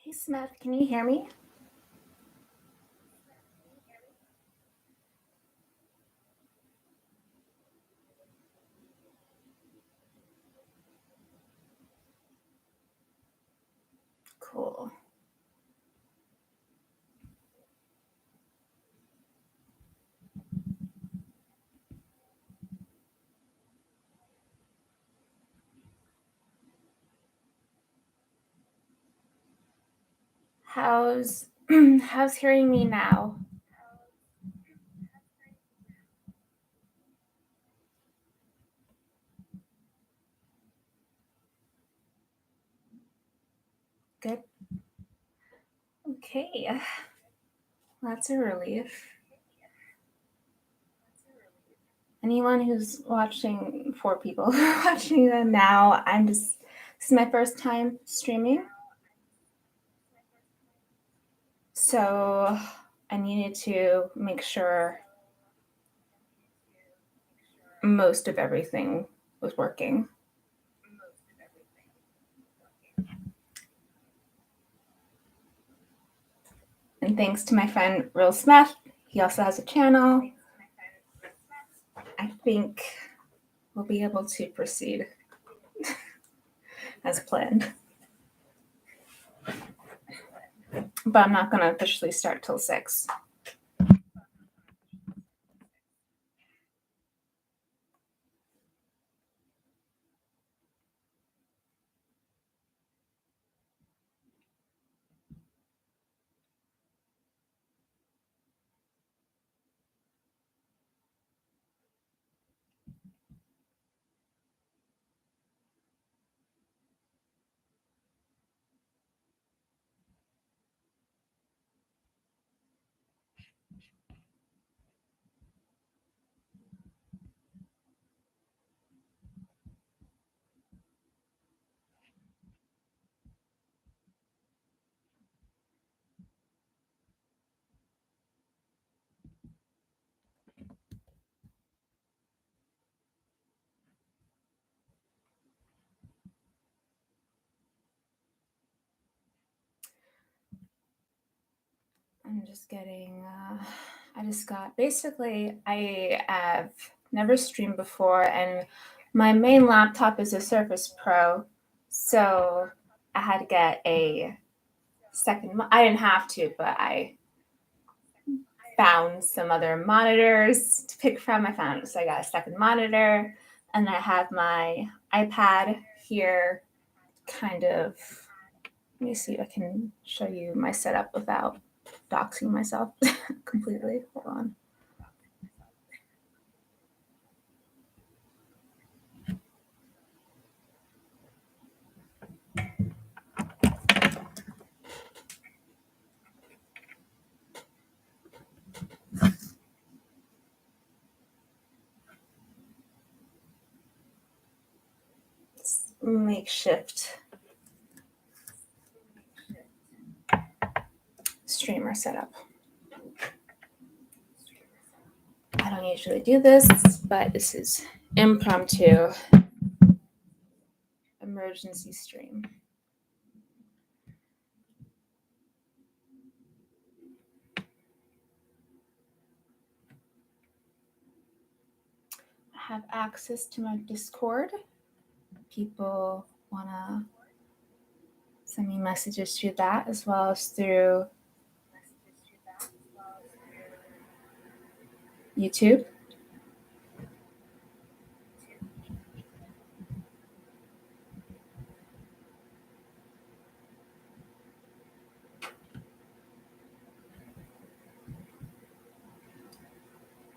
Hey Smith, can you hear me? Cool. How's how's hearing me now? Good. Okay. That's a relief. Anyone who's watching, 4 people watching them now, this is my first time streaming. So I needed to make sure most of everything was working. And thanks to my friend Real Smith, he also has a channel. I think we'll be able to proceed as planned. But I'm not going to officially start till 6. I'm just getting, I have never streamed before, and my main laptop is a Surface Pro, so I had to get a second, I didn't have to, but I found some other monitors to pick from. So I got a second monitor, and I have my iPad here, kind of. Let me see if I can show you my setup without doxing myself completely. Hold on. It's makeshift streamer setup. I don't usually do this, but this is impromptu emergency stream. I have access to my Discord. People want to send me messages through that, as well as through YouTube.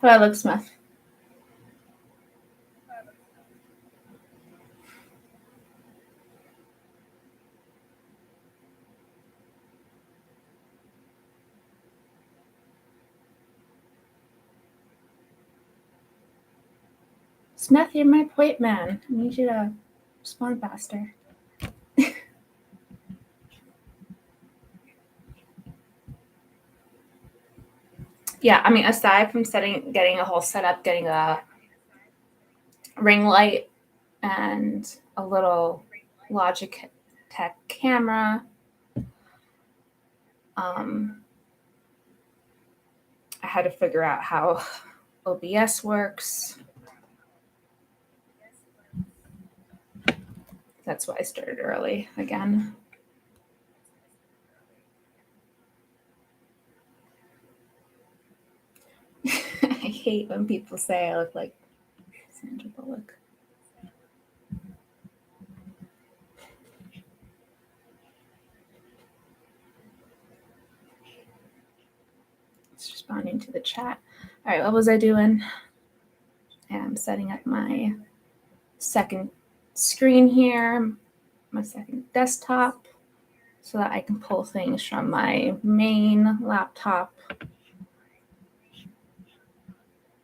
How do I look, Smith? Smith, you're my point man. I need you to respond faster. Yeah, I mean, aside from getting a whole setup, getting a ring light and a little Logitech camera, I had to figure out how OBS works. That's why I started early again. I hate when people say I look like Sandra Bullock. It's responding to the chat. All right, what was I doing? I'm setting up my second screen here, my second desktop, so that I can pull things from my main laptop.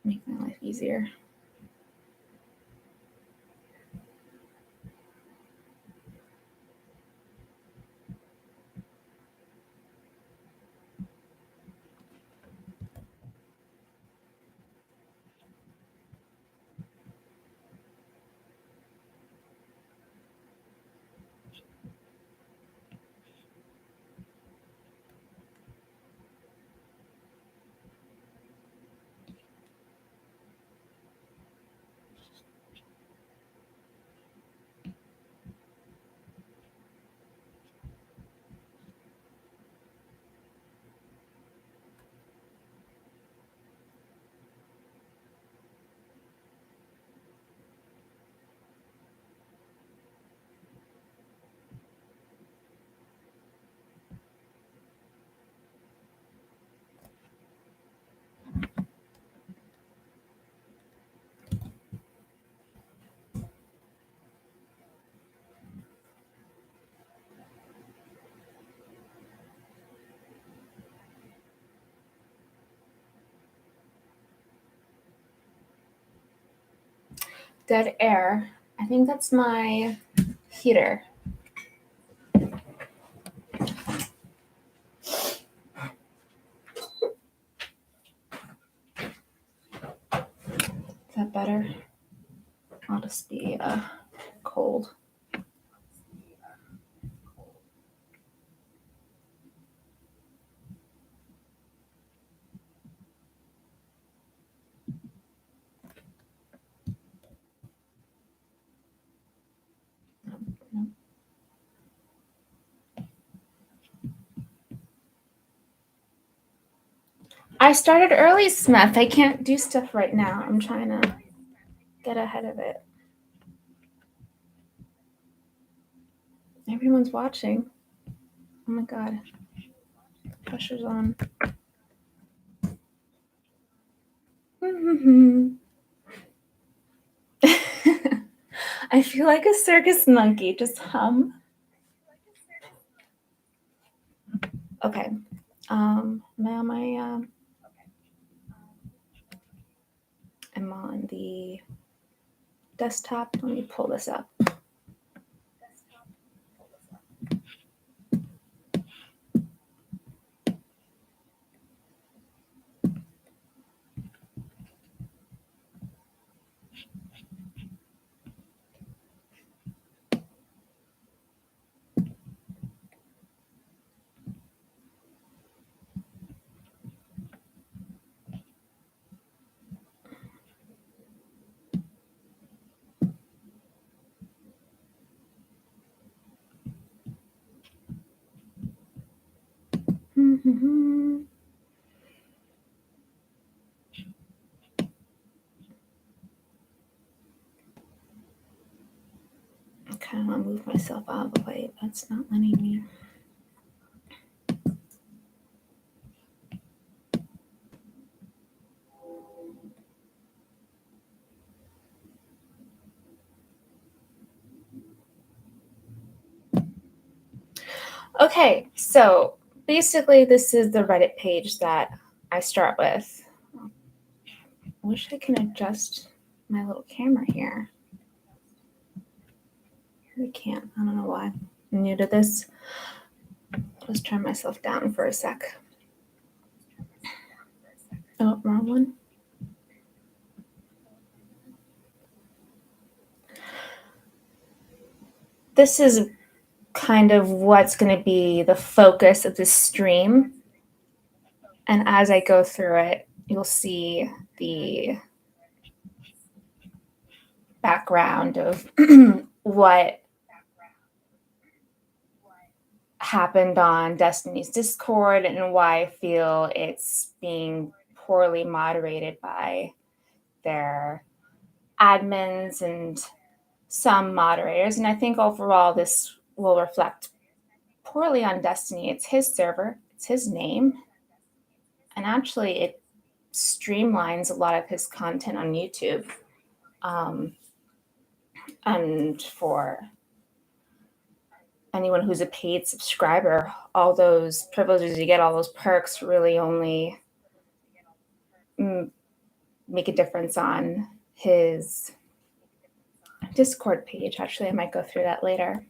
Make my life easier. Dead air. I think that's my heater. Is that better? I'll just be cold. No. I started early, Smith. I can't do stuff right now. I'm trying to get ahead of it. Everyone's watching. Oh my God. Pressure's on. I feel like a circus monkey. Just hum. Okay. Am I on my I'm on the desktop. Let me pull this up. I kind of want to move myself out of the way. That's not letting me. Okay, so basically this is the Reddit page that I start with. I wish I can adjust my little camera here. I can't. I don't know why. I'm new to this. I'll just turn myself down for a sec. Oh, wrong one. This is kind of what's going to be the focus of this stream. And as I go through it, you'll see the background of what happened on Destiny's Discord and why I feel it's being poorly moderated by their admins and some moderators. And I think overall this will reflect poorly on Destiny. It's his server, it's his name, and actually it streamlines a lot of his content on YouTube. And for anyone who's a paid subscriber, all those privileges you get, all those perks really only make a difference on his Discord page. Actually, I might go through that later.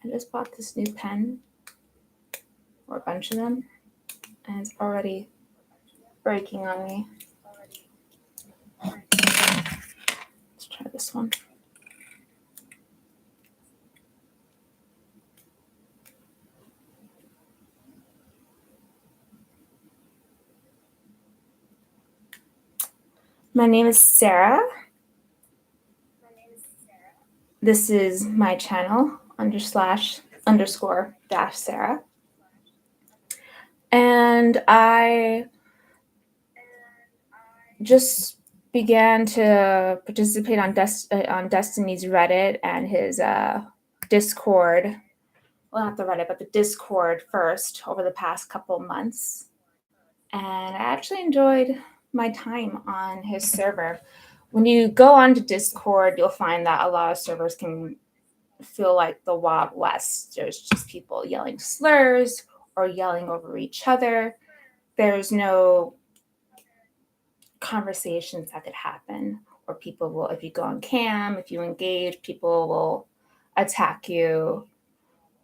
I just bought this new pen, or a bunch of them, and it's already breaking on me. Let's try this one. My name is Sarah. This is my channel, _Sarah. And I just began to participate on Destiny's Reddit and his Discord. Well, not the Reddit, but the Discord first over the past couple months. And I actually enjoyed my time on his server. When you go onto Discord, you'll find that a lot of servers can feel like the Wild West. There's just people yelling slurs or yelling over each other. There's no conversations that could happen, or people will, if you go on cam, if you engage, people will attack you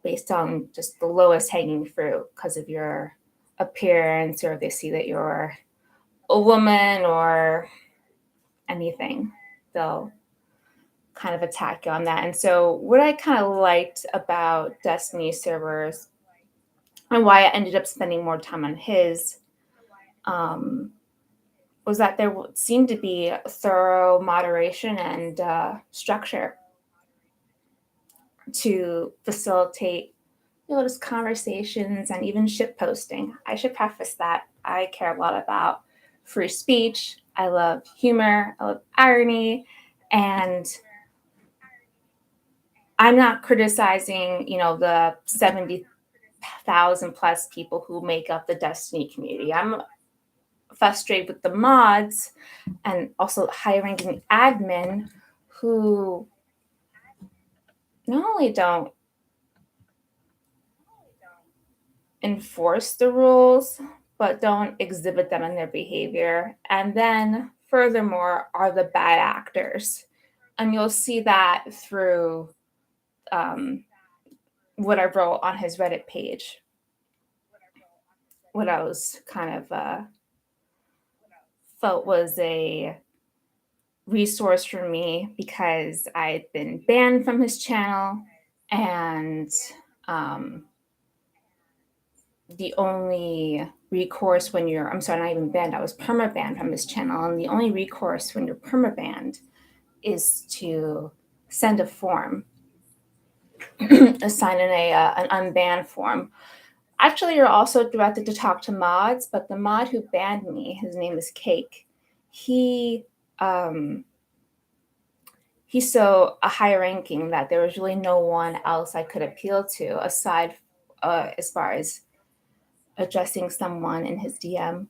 based on just the lowest hanging fruit because of your appearance, or they see that you're a woman or anything. They'll kind of attack you on that. And so what I kind of liked about Destiny servers and why I ended up spending more time on his was that there seemed to be thorough moderation and structure to facilitate just conversations and even shit posting. I should preface that I care a lot about free speech. I love humor. I love irony. And I'm not criticizing, the 70,000 plus people who make up the Destiny community. I'm frustrated with the mods and also high-ranking admin who not only don't enforce the rules, but don't exhibit them in their behavior. And then furthermore are the bad actors. And you'll see that through what I wrote on his Reddit page. What I was kind of felt was a resource for me because I'd been banned from his channel, and the only recourse when you're, I'm sorry, not even banned, I was perma-banned from his channel, and the only recourse when you're perma-banned is to send a form, assign an unban form. Actually, you're also directed to talk to mods, but the mod who banned me, his name is Cake, he's so a high ranking that there was really no one else I could appeal to aside as far as addressing someone in his DM.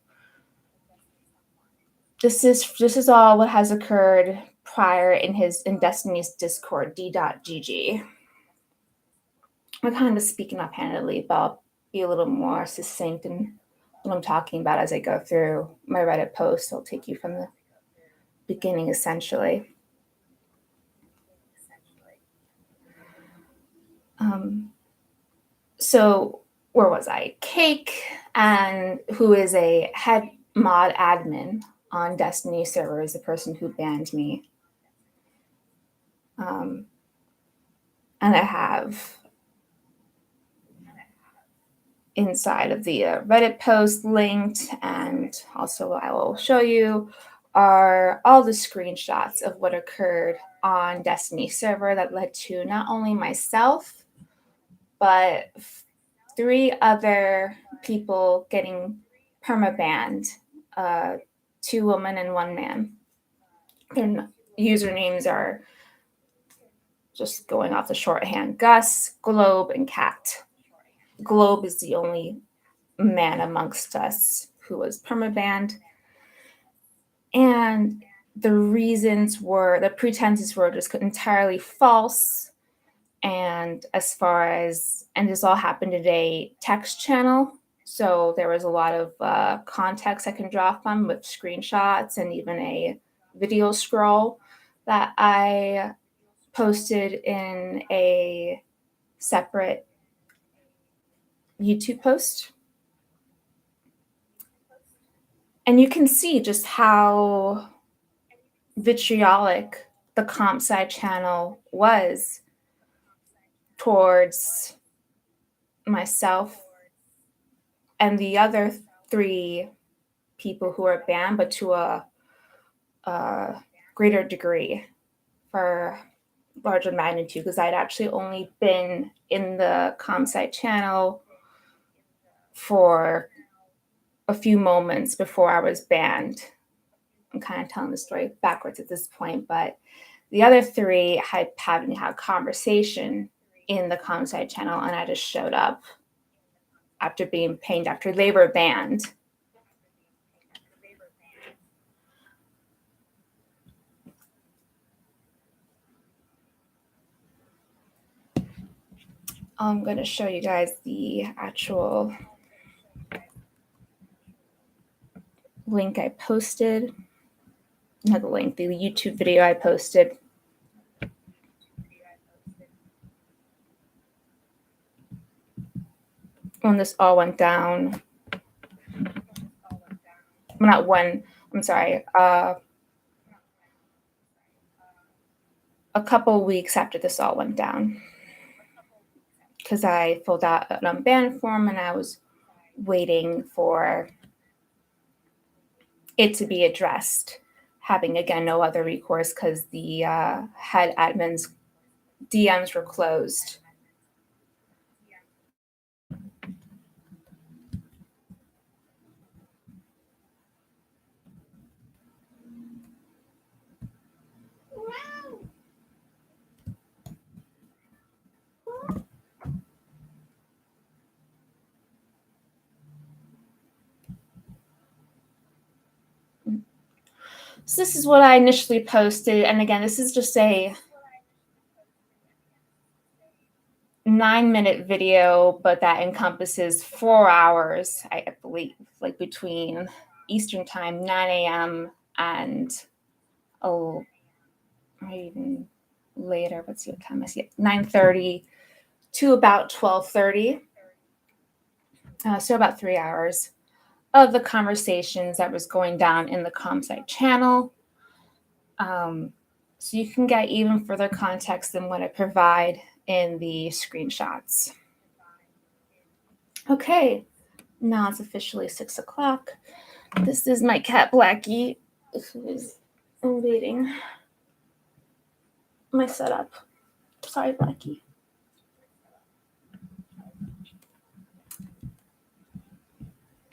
This is all what has occurred prior in Destiny's Discord, d.gg. I'm kind of speaking offhandedly, but I'll be a little more succinct in what I'm talking about as I go through my Reddit post. I'll take you from the beginning, essentially. So where was I? Cake, and who is a head mod admin on Destiny server, is the person who banned me. And I have inside of the Reddit post linked, and also I will show you, are all the screenshots of what occurred on Destiny server that led to not only myself, but 3 other people getting permabanned, 2 women and 1 man. Their usernames are, just going off the shorthand, Gus, Globe, and Cat. Globe is the only man amongst us who was permabanned. And the pretenses were just entirely false. And this all happened in a text channel. So there was a lot of context I can draw from with screenshots and even a video scroll that I posted in a separate YouTube post. And you can see just how vitriolic the comp sci channel was towards myself and the other 3 people who are banned, but to a greater degree, for larger magnitude, because I'd actually only been in the comp sci channel for a few moments before I was banned. I'm kind of telling the story backwards at this point, but the other 3 hadn't had a conversation in the comp sci channel, and I just showed up after being pinged after they were banned. I'm going to show you guys the actual link I posted. Not the link, the YouTube video I posted. When this all went down. Not when, I'm sorry. A couple weeks after this all went down. Because I filled out an unbanned form and I was waiting for it to be addressed, having, again, no other recourse because the head admin's DMs were closed. So this is what I initially posted. And again, this is just a 9-minute video, but that encompasses 4 hours, I believe, like between Eastern time, 9 a.m. and or even later. Let's see what time I see it. 9:30 to about 12:30. So about 3 hours of the conversations that was going down in the ComSci channel. So you can get even further context than what I provide in the screenshots. Okay, now it's officially 6 o'clock. This is my cat Blackie, who is invading my setup. Sorry, Blackie.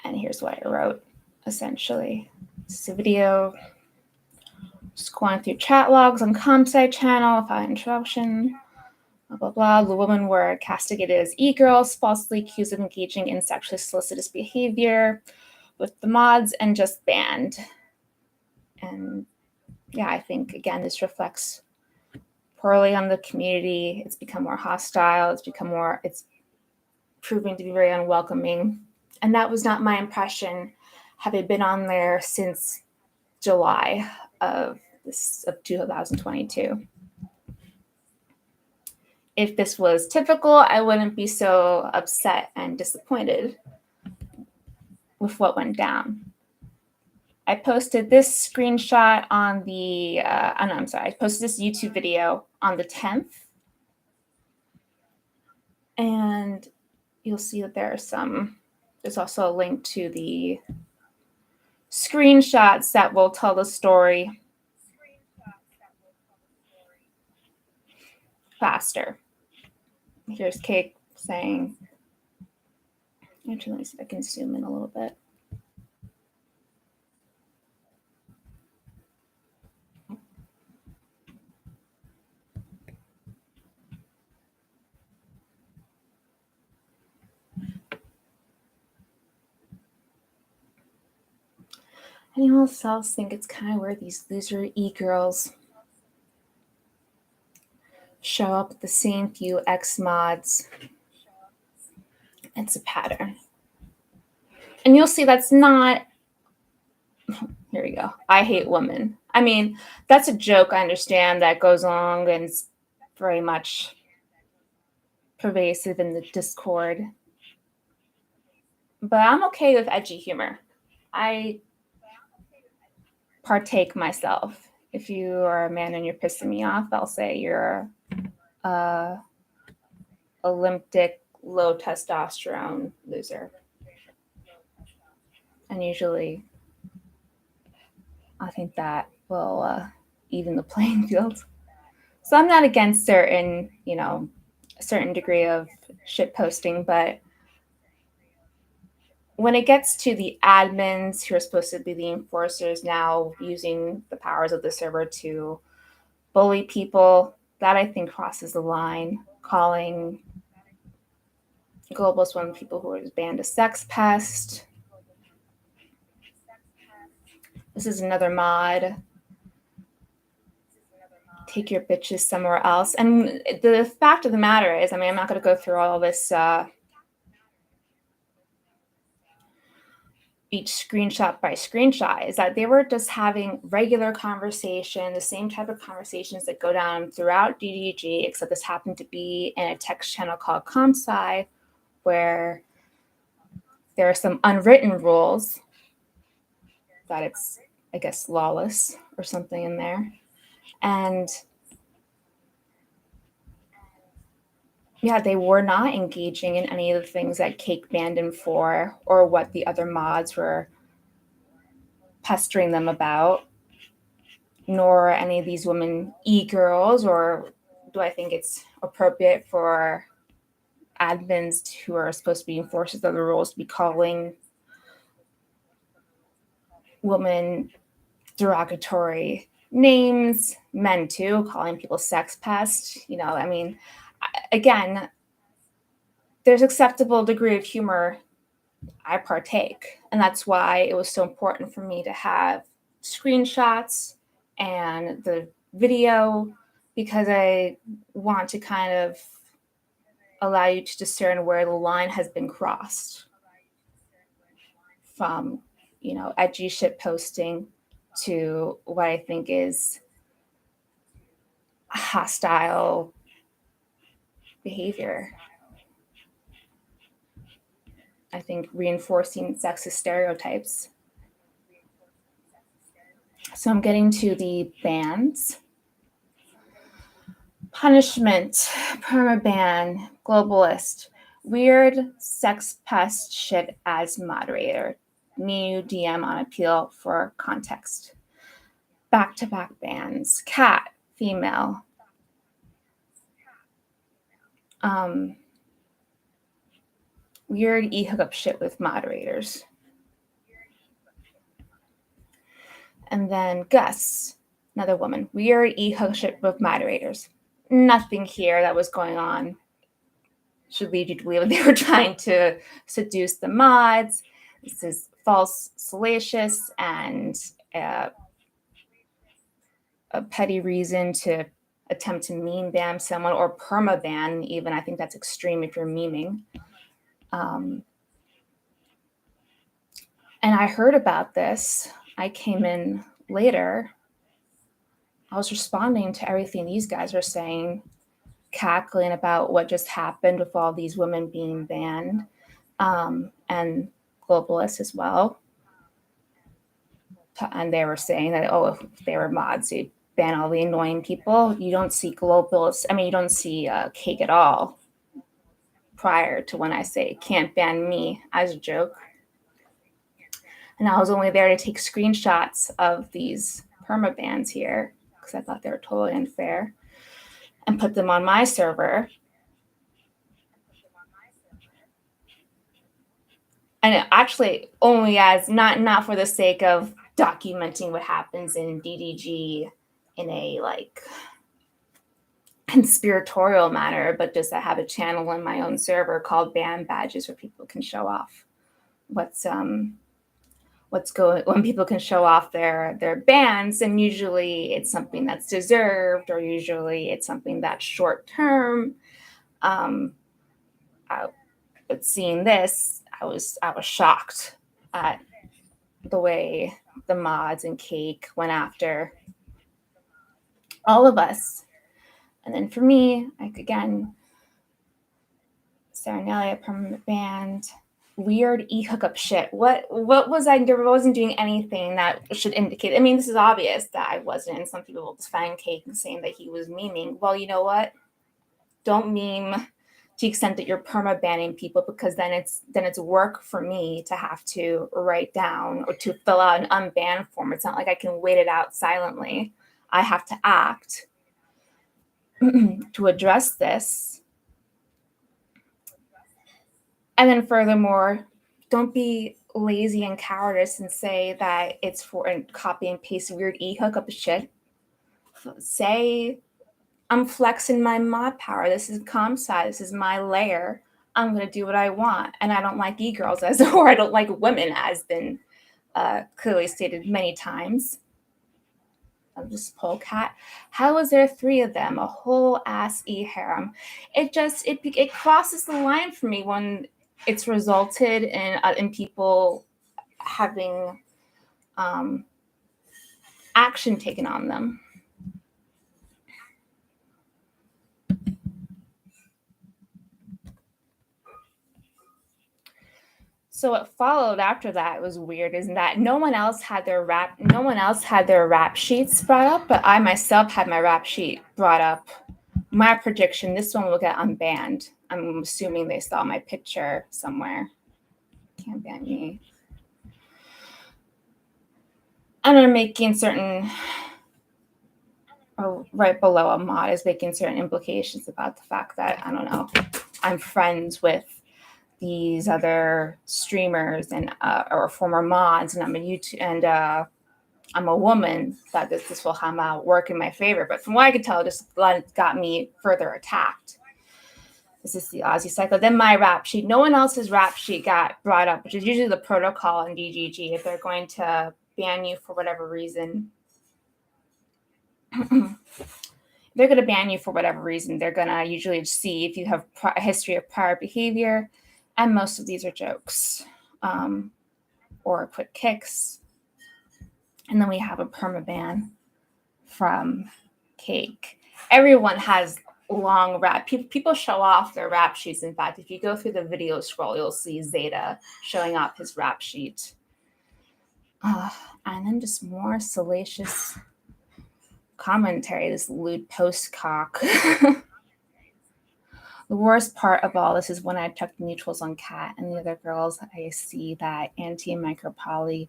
And here's what I wrote, essentially. This is a video. Just going through chat logs on ComSci channel without interruption. blah, blah, blah. The women were castigated as e-girls, falsely accused of engaging in sexually solicitous behavior with the mods, and just banned. And yeah, I think, again, this reflects poorly on the community. It's become more hostile. It's proving to be very unwelcoming. And that was not my impression, having been on there since July of 2022. If this was typical, I wouldn't be so upset and disappointed with what went down. I posted this screenshot on the, I posted this YouTube video on the 10th. And you'll see that there's also a link to the screenshots that will tell the story faster. Here's Cake saying, actually, let me see if I can zoom in a little bit. Anyone else think it's kind of where these loser e-girls show up with the same few X-mods? It's a pattern. And you'll see that's not, here we go, I hate women. I mean, that's a joke, I understand, that goes along and is very much pervasive in the Discord. But I'm okay with edgy humor. I partake myself. If you are a man and you're pissing me off, I'll say you're Olympic low testosterone loser. And usually I think that will even the playing field. So I'm not against a certain degree of shit posting, but when it gets to the admins who are supposed to be the enforcers now using the powers of the server to bully people, that I think crosses the line. Calling Globalist one of the people who was banned a sex pest. This is another mod. Take your bitches somewhere else. And the fact of the matter is, I'm not going to go through all this each screenshot by screenshot, is that they were just having regular conversation, the same type of conversations that go down throughout DDG, except this happened to be in a text channel called ComSci, where there are some unwritten rules that it's, I guess, lawless or something in there. And yeah, they were not engaging in any of the things that Cake banned him for, or what the other mods were pestering them about, nor any of these women e-girls, or do I think it's appropriate for admins who are supposed to be enforcers of the rules to be calling women derogatory names, men too, calling people sex pests. Again, there's acceptable degree of humor. I partake. And that's why it was so important for me to have screenshots and the video, because I want to kind of allow you to discern where the line has been crossed from, edgy shit posting to what I think is hostile behavior. I think reinforcing sexist stereotypes. So I'm getting to the bans. Punishment, permaban, globalist, weird sex pest shit as moderator. New DM on appeal for context. Back-to-back bans. Cat, female. Weird e-hookup shit with moderators. And then Gus, another woman. Weird e-hookup shit with moderators. nothing here that was going on should lead you to believe that they were trying to seduce the mods. This is false, salacious, and a petty reason to attempt to meme ban someone or perma ban. Even I think that's extreme if you're memeing. And I heard about this. I came in later. I was responding to everything these guys were saying, cackling about what just happened with all these women being banned, and globalists as well. And they were saying that, oh, if they were mods, you'd ban all the annoying people. You don't see globalists. I mean, you don't see cake at all prior to when I say can't ban me as a joke. And I was only there to take screenshots of these perma bans here because I thought they were totally unfair and put them on my server. And actually only as not for the sake of documenting what happens in DDG in a like conspiratorial manner, but just I have a channel in my own server called Ban Badges where people can show off what's going when people can show off their bans, and usually it's something that's deserved, or usually it's something that's short term. But seeing this, I was shocked at the way the mods and Cake went after all of us. And then for me, like again, Sarah Nelia, permanent banned, weird e-hookup shit. What was I doing? I wasn't doing anything that should indicate. I mean, this is obvious that I wasn't. And some people will defend Cake and saying that he was memeing. Well, you know what? Don't meme to the extent that you're perma banning people, because then it's work for me to have to write down or to fill out an unban form. It's not like I can wait it out silently. I have to act to address this. And then furthermore, don't be lazy and cowardice and say that it's for and copy and paste weird e-hookup shit. Say, I'm flexing my mod power. This is ComSci. This is my layer. I'm going to do what I want. And I don't like e-girls, or I don't like women, as been clearly stated many times. I'm just polecat. How is there 3 of them? A whole ass e-harem. It crosses the line for me when it's resulted in people having action taken on them. So what followed after that was weird, is that no one else had their rap sheets brought up, but I myself had my rap sheet brought up. My prediction: this one will get unbanned. I'm assuming they saw my picture somewhere. Can't ban me. And I'm making certain, right below a mod is making certain implications about the fact that, I don't know, I'm friends with these other streamers and or former mods, and I'm a YouTube, and I'm a woman, that this will come out work in my favor. But from what I could tell, it just got me further attacked. This is the Aussie cycle. Then my rap sheet. No one else's rap sheet got brought up, which is usually the protocol in DGG if they're going to ban you for whatever reason. They're going to ban you for whatever reason. They're going to usually see if you have a history of prior behavior, and most of these are jokes or quick kicks. And then we have a permaban from Cake. Everyone has long rap. People show off their rap sheets. In fact, if you go through the video scroll, you'll see Zeta showing off his rap sheet. And then just more salacious commentary, this lewd postcock. The worst part of all this is when I checked neutrals on Cat and the other girls, I see that anti and micropoly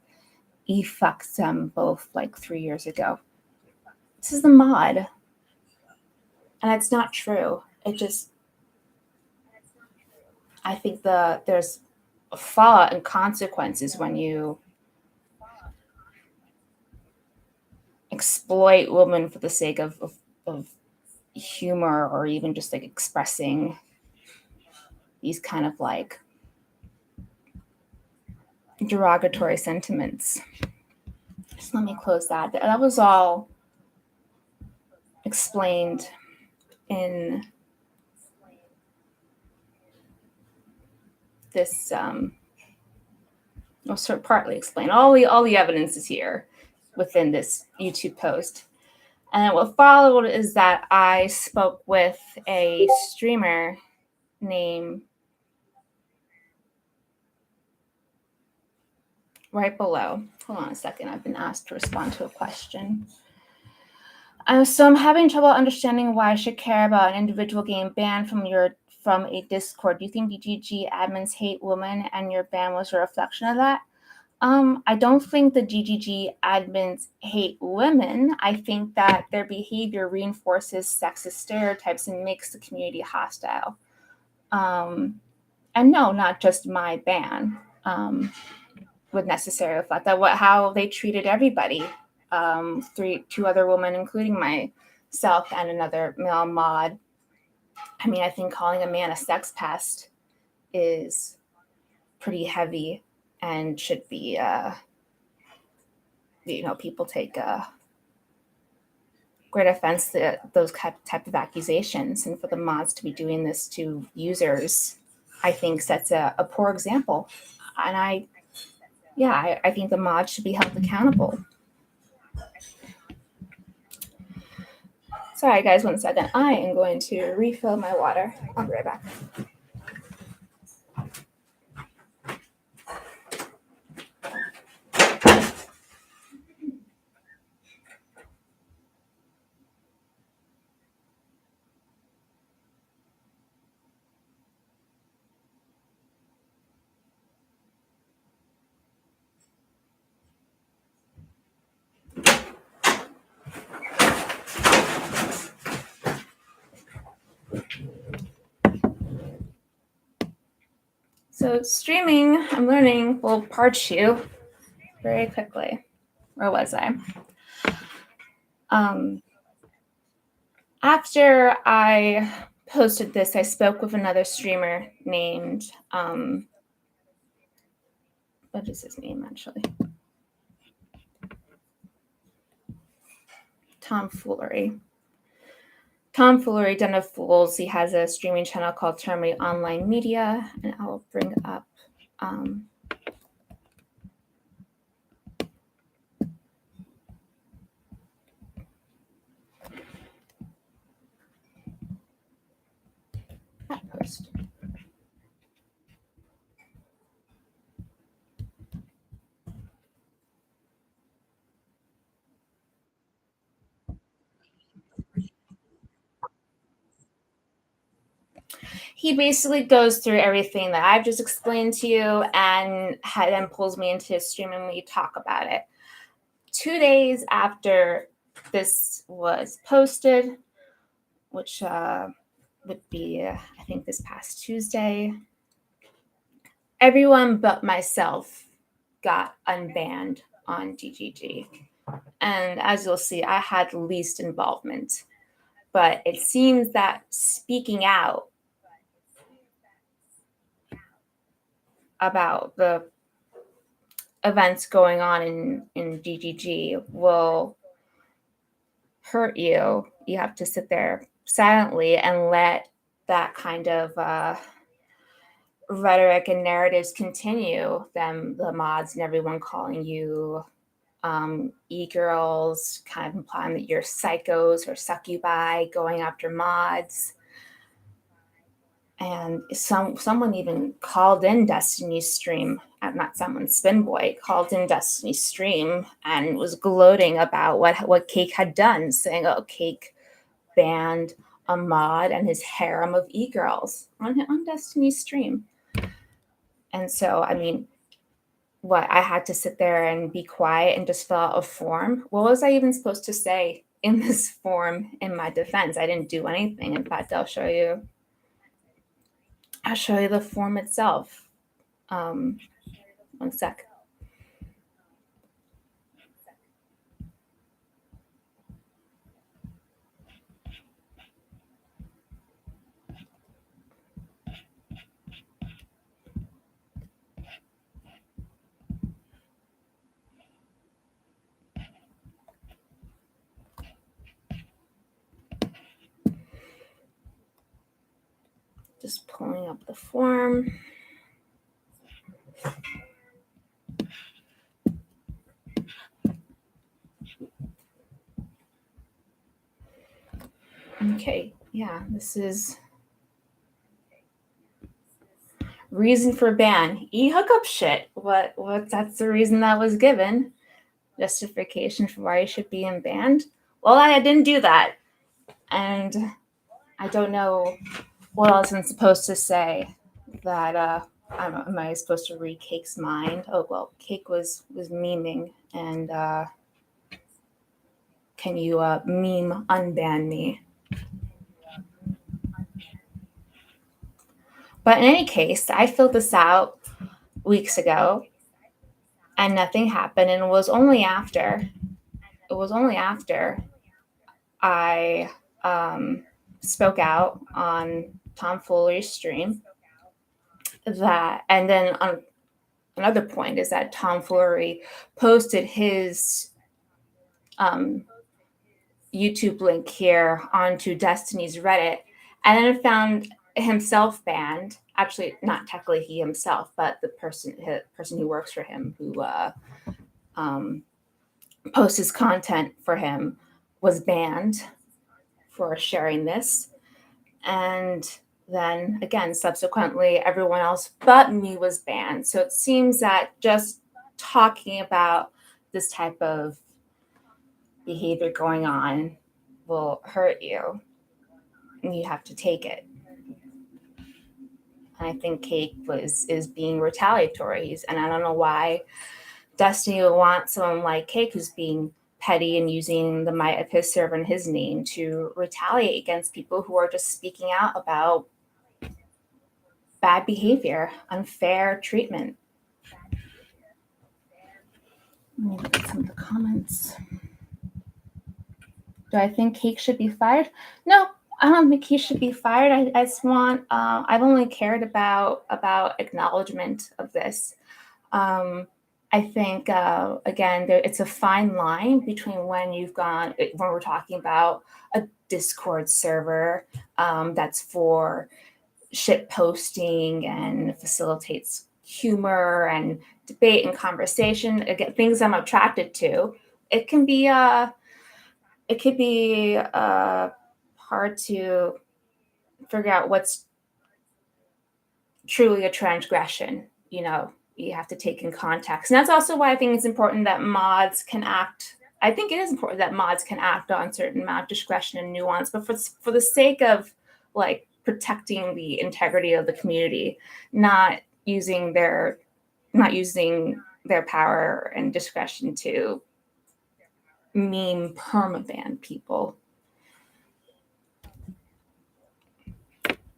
fucked them both like 3 years ago. This is the mod. And it's not true. I think there's a fallout and consequences when you exploit women for the sake of humor or even just like expressing these kind of like derogatory sentiments. So let me close that. That was all explained in this sort of partly explained. All the evidence is here within this YouTube post. And what followed is that I spoke with a streamer named right below. Hold on a second. I've been asked to respond to a question. So I'm having trouble understanding why I should care about an individual getting banned from a Discord. Do you think GGG admins hate women and your ban was a reflection of that? I don't think the GGG admins hate women. I think that their behavior reinforces sexist stereotypes and makes the community hostile. And no, not just my ban would necessarily reflect that. How they treated everybody. Two other women, including myself and another male mod. I mean, I think calling a man a sex pest is pretty heavy and should be, people take great offense to those type of accusations. And for the mods to be doing this to users, I think sets a poor example. And I think the mods should be held accountable. Sorry, guys, 1 second. I am going to refill my water. I'll be right back. So streaming, I'm learning, will parch you very quickly. Where was I? After I posted this, I spoke with another streamer named, what is his name actually? Tomfoolery, Den of Fools. He has a streaming channel called Termly Online Media, and I will bring up that post. He basically goes through everything that I've just explained to you and then pulls me into his stream and we talk about it. 2 days after this was posted, which would be, I think, this past Tuesday, everyone but myself got unbanned on GGG. And as you'll see, I had least involvement. But it seems that speaking out about the events going on in GGG will hurt you. You have to sit there silently and let that kind of rhetoric and narratives continue. The mods and everyone calling you e-girls, kind of implying that you're psychos or succubi going after mods. And someone even called in Destiny's stream, not someone, Spinboy called in Destiny's stream and was gloating about what Cake had done, saying, oh, Cake banned a mod and his harem of e-girls on Destiny's stream. And so, I mean, I had to sit there and be quiet and just fill out a form. What was I even supposed to say in this form in my defense? I didn't do anything. In fact, I'll show you the form itself. 1 sec. Just pulling up the form. Okay, yeah, this is reason for ban. E-hookup shit. What that's the reason that was given. Justification for why you should be banned. Well, I didn't do that. And I don't know what else I'm supposed to say. That I don't know, am I supposed to read Cake's mind? Oh well, Cake was memeing, and can you meme unban me? But in any case, I filled this out weeks ago, and nothing happened. And it was only after I spoke out on Tomfoolery's stream that, and then on another point is that Tomfoolery posted his YouTube link here onto Destiny's Reddit, and then it found himself banned. Actually, not technically he himself, but the person who works for him, who posts his content for him, was banned for sharing this. And then again, subsequently, everyone else but me was banned. So it seems that just talking about this type of behavior going on will hurt you, and you have to take it. And I think Cake is being retaliatory, and I don't know why Destiny would want someone like Cake, who's being petty and using the might of his servant, his name, to retaliate against people who are just speaking out about bad behavior, unfair treatment. Let me look at some of the comments. Do I think Cake should be fired? No, I don't think he should be fired. I just want, I've only cared about acknowledgement of this. I think, again, it's a fine line between when we're talking about a Discord server that's for shit posting and facilitates humor and debate and conversation, again, things I'm attracted to. It can be hard to figure out what's truly a transgression. You have to take in context. And that's also why I think it's important that mods can act. I think it is important that mods can act on certain amount of discretion and nuance, but for the sake of protecting the integrity of the community, not using their power and discretion to meme permaban people.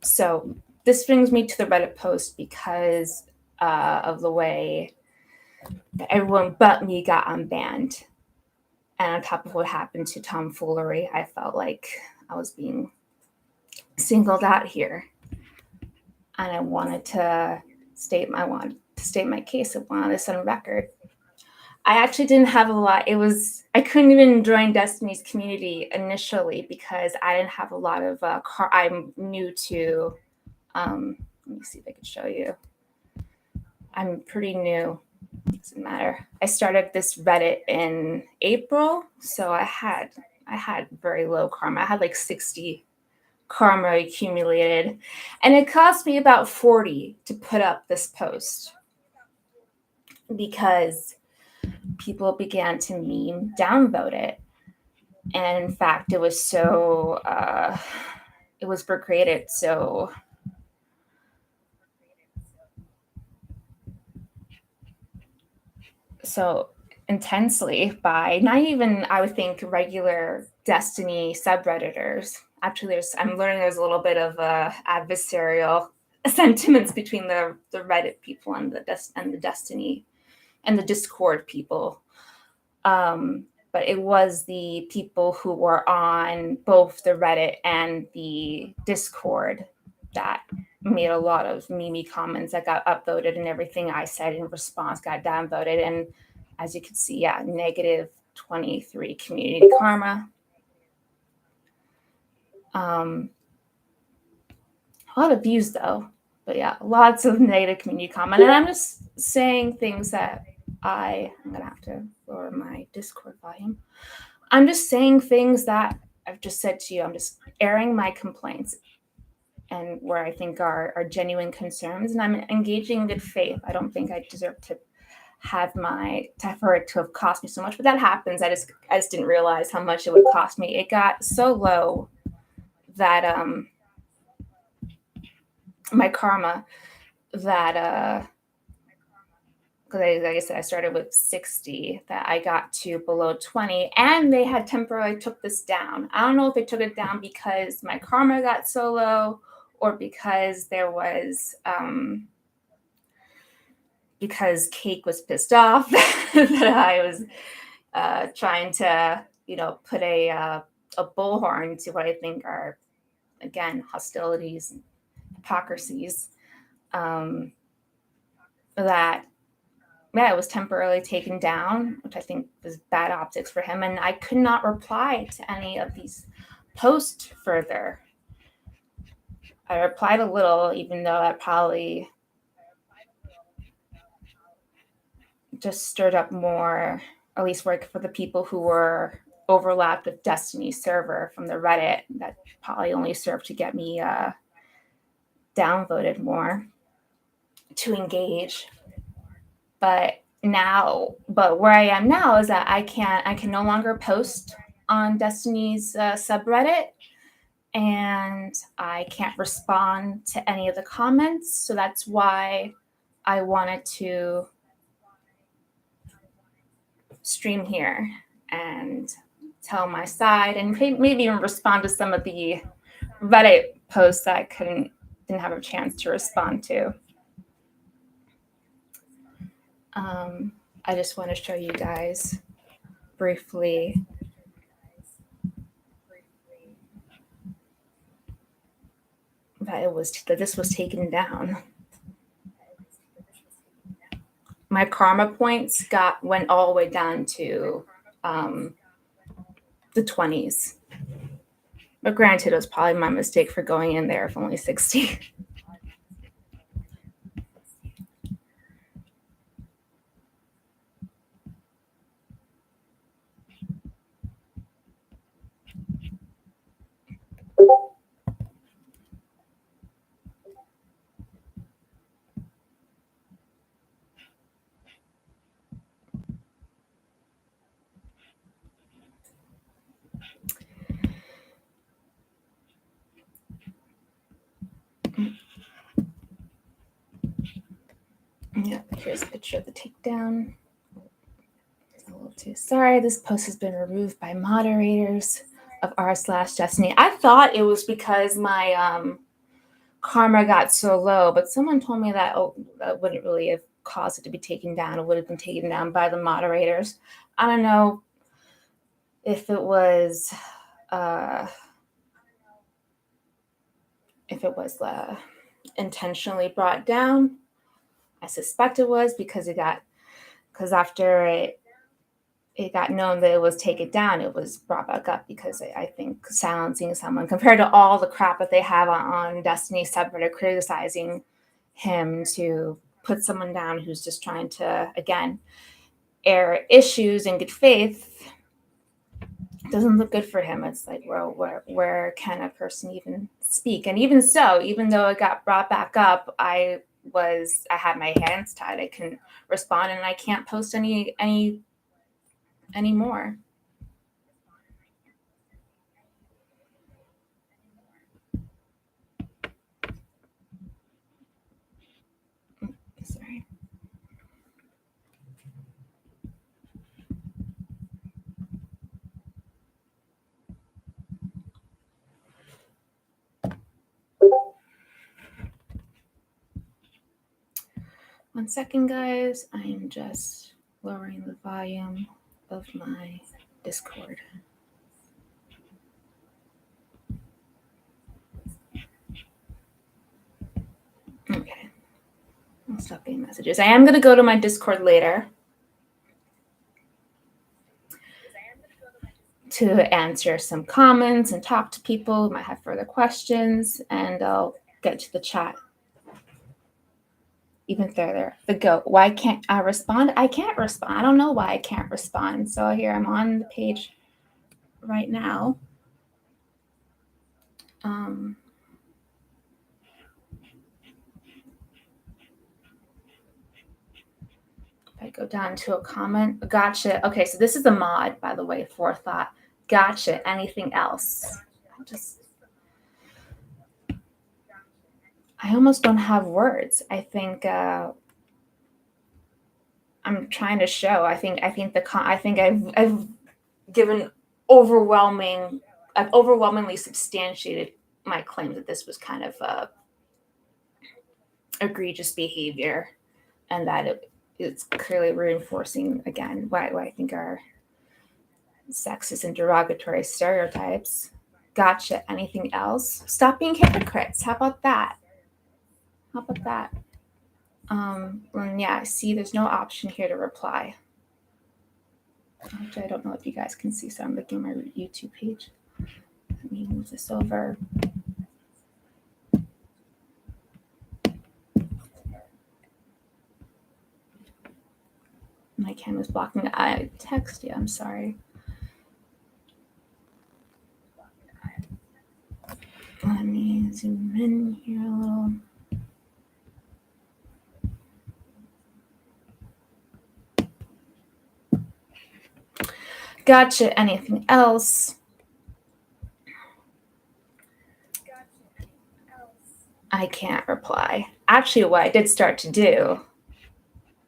So this brings me to the Reddit post because of the way that everyone but me got unbanned. And on top of what happened to Tomfoolery, I felt like I was being singled out here. And I wanted to state my case. I wanted this on record. I actually didn't have a lot. I couldn't even join Destiny's community initially because I didn't have a lot of I'm new to, let me see if I can show you. I'm pretty new. Doesn't matter. I started this Reddit in April, so I had very low karma. I had like 60 karma accumulated, and it cost me about 40 to put up this post because people began to meme downvote it. And in fact, it was so it was created so intensely by not even, I would think, regular Destiny subredditors. Actually, I'm learning there's a little bit of adversarial sentiments between the Reddit people and the Destiny and the Discord people. But it was the people who were on both the Reddit and the Discord that made a lot of meme comments that got upvoted, and everything I said in response got downvoted. And as you can see, negative 23 community karma. A lot of views though, but yeah, lots of negative community comment. And I'm just saying things that I'm gonna have to lower my Discord volume. I'm just saying things that I've just said to you. I'm just airing my complaints and where I think are genuine concerns, and I'm engaging in good faith. I don't think I deserve to for it to have cost me so much, but that happens. I just didn't realize how much it would cost me. It got so low that my karma that because like I said, I started with 60, that I got to below 20, and they had temporarily took this down. I don't know if they took it down because my karma got so low, or because there was because Cake was pissed off that I was trying to, put a bullhorn to what I think are, again, hostilities, hypocrisies. That it was temporarily taken down, which I think was bad optics for him. And I could not reply to any of these posts further. I replied a little, even though that probably just stirred up more, at least for the people who were overlapped with Destiny's server from the Reddit. That probably only served to get me downvoted more to engage. But where I am now is that I can no longer post on Destiny's subreddit, and I can't respond to any of the comments. So that's why I wanted to stream here and tell my side, and maybe even respond to some of the Reddit posts that I didn't have a chance to respond to. I just want to show you guys briefly that this was taken down. My karma points went all the way down to the 20s. But granted, it was probably my mistake for going in there for only 60. Yeah, here's a picture of the takedown. A little too sorry. This post has been removed by moderators of r/Destiny. I thought it was because my karma got so low, but someone told me that that wouldn't really have caused it to be taken down. It would have been taken down by the moderators. I don't know if it was intentionally brought down. I suspect it was because after it got known that it was taken down, it was brought back up, because I think silencing someone, compared to all the crap that they have on Destiny subreddit criticizing him, to put someone down who's just trying to, again, air issues in good faith, doesn't look good for him. It's like, well, where can a person even speak? And even so, even though it got brought back up, I had my hands tied. I couldn't respond, and I can't post any anymore. Sorry. One second, guys. I'm just lowering the volume of my Discord. Okay. I'll stop getting messages. I am going to go to my Discord later to answer some comments and talk to people who might have further questions. And I'll get to the chat even further. The goat. Why can't I respond? I can't respond. I don't know why I can't respond. So here I'm on the page right now. If I go down to a comment, gotcha. Okay, so this is a mod, by the way, forethought. Gotcha. Anything else? I almost don't have words. I think I'm trying to show. I think I've given I've overwhelmingly substantiated my claim that this was kind of egregious behavior, and that it's clearly reinforcing again why I think our sexist and derogatory stereotypes. Gotcha. Anything else? Stop being hypocrites. How about that? And yeah, see, there's no option here to reply. Actually, I don't know if you guys can see, so I'm looking at my YouTube page. Let me move this over. My camera's blocking. I text you. I'm sorry. Let me zoom in here a little. Gotcha. Anything else? I can't reply. Actually, what I did start to do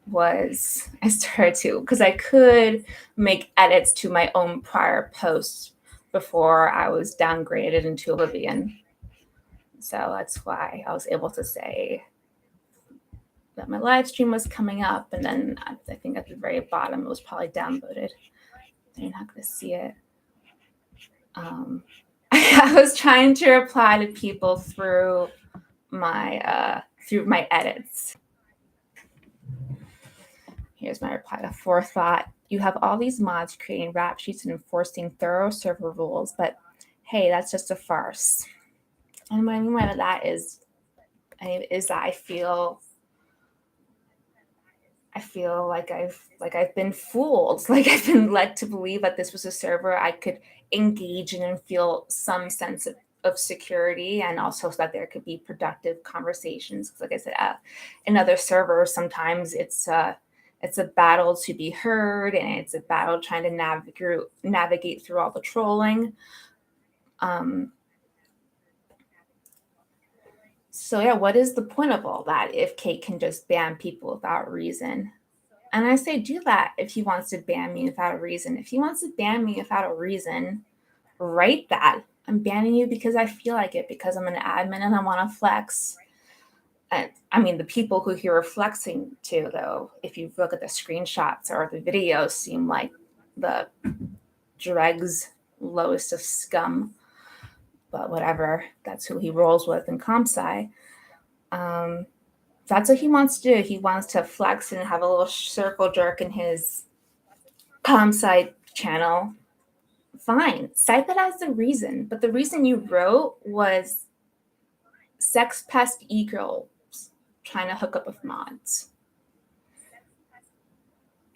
was because I could make edits to my own prior posts before I was downgraded into oblivion. So that's why I was able to say that my live stream was coming up, and then I think at the very bottom it was probably downvoted. You're not going to see it. I was trying to reply to people through my edits. Here's my reply to forethought. You have all these mods creating rap sheets and enforcing thorough server rules, but hey, that's just a farce. And what I mean by that is that I feel like I've been fooled. Like I've been led to believe that this was a server I could engage in and feel some sense of security, and also so that there could be productive conversations. Like I said, in other servers, sometimes it's a battle to be heard, and it's a battle trying to navigate through all the trolling. So yeah, what is the point of all that if Kate can just ban people without reason? And I say do that if he wants to ban me without a reason. If he wants to ban me without a reason, write that. I'm banning you because I feel like it, because I'm an admin and I want to flex. And I mean, the people who you're flexing to, though, if you look at the screenshots or the videos, seem like the dregs, lowest of scum. But whatever, that's who he rolls with in ComSci. That's what he wants to do. He wants to flex and have a little circle jerk in his ComSci channel. Fine, cite that as the reason. But the reason you wrote was sex pest e-girls trying to hook up with mods.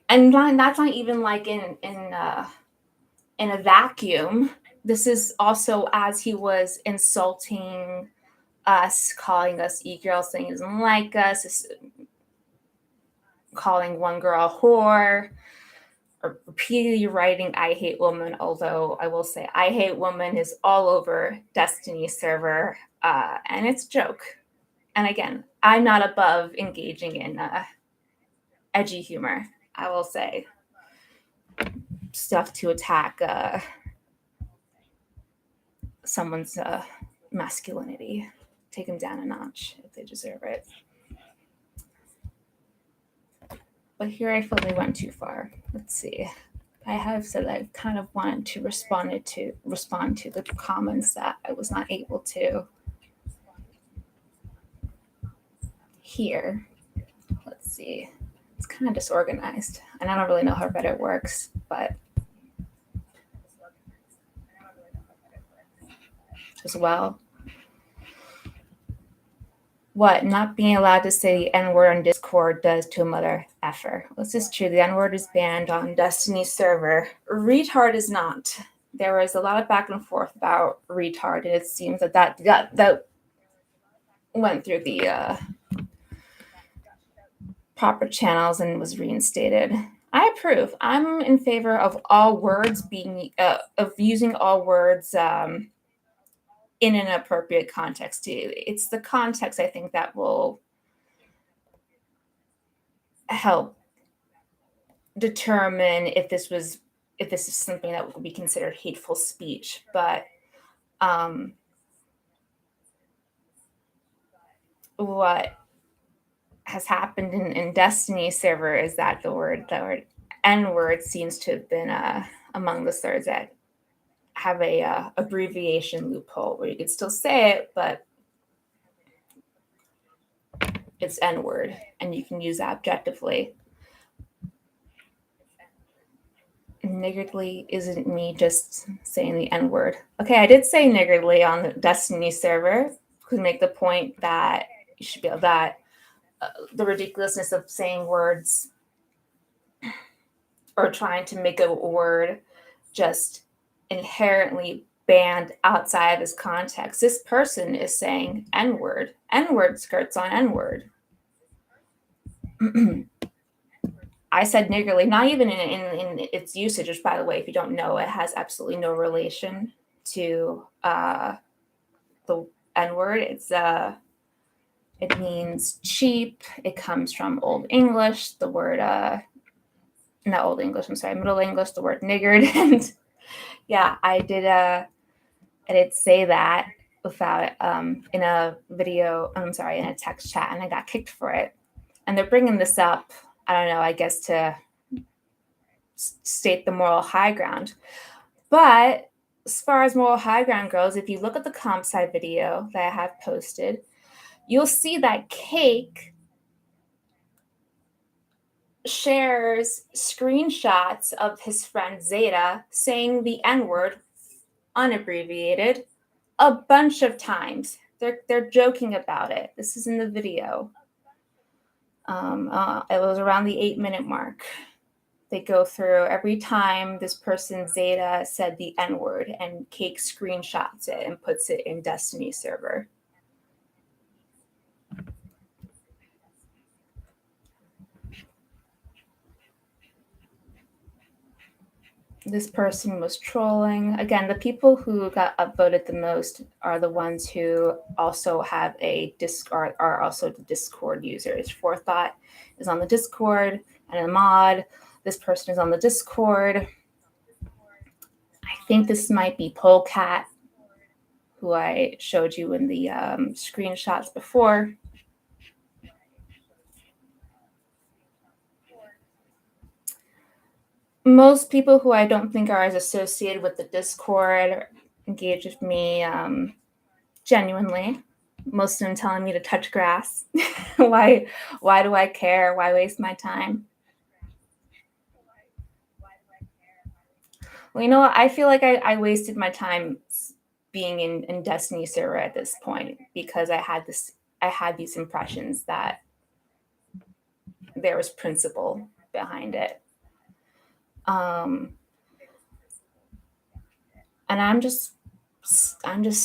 And that's not even like in a vacuum. This is also as he was insulting us, calling us e-girls, saying he doesn't like us, calling one girl a whore, or repeatedly writing I hate woman, although I will say I hate woman is all over Destiny server, and it's a joke. And again, I'm not above engaging in edgy humor. I will say stuff to attack someone's masculinity, take them down a notch if they deserve it. But here I felt I went too far. Let's see. I have said I kind of wanted to respond to the comments that I was not able to. Here, let's see. It's kind of disorganized, and I don't really know how Reddit works, but as well. what not being allowed to say the N-word on Discord does to a mother effer. This is true. The N-word is banned on Destiny's server. Retard is not. There was a lot of back and forth about retard, and it seems that went through the proper channels and was reinstated. I approve. I'm in favor of all words being of using all words in an appropriate context too. It's the context, I think, that will help determine if this is something that would be considered hateful speech. But what has happened in Destiny server is that the word N-word seems to have been among the thirds that have a abbreviation loophole where you can still say it, but it's N-word, and you can use that objectively. Niggardly isn't me just saying the N-word. Okay, I did say niggardly on the Destiny server to make the point that you should be able that the ridiculousness of saying words or trying to make a word just inherently banned outside of its context. This person is saying N-word. N-word skirts on N-word. I said niggardly, not even in its usage, which, by the way, if you don't know, it has absolutely no relation to the N-word. It means cheap. It comes from Old English, the word not Old English, I'm sorry, Middle English, the word niggard. And yeah, I did say that without in a video, I'm sorry, in a text chat, and I got kicked for it. And they're bringing this up, I don't know, I guess to state the moral high ground. But as far as moral high ground goes, if you look at the comp sci video that I have posted, you'll see that Cake shares screenshots of his friend Zeta saying the N-word, unabbreviated, a bunch of times. They're joking about it. This is in the video. It was around the 8-minute mark. They go through every time this person Zeta said the N-word, and Cake screenshots it and puts it in Destiny server. This person was trolling. Again, the people who got upvoted the most are the ones who also have a Discord, are also the Discord users. Forethought is on the Discord and a mod. This person is on the Discord. I think this might be Polecat, who I showed you in the screenshots before. Most people who I don't think are as associated with the Discord engage with me genuinely. Most of them telling me to touch grass. Why do I care? Why waste my time? Well, you know what? I feel like I wasted my time being in Destiny server at this point because I had these impressions that there was principle behind it. And I'm just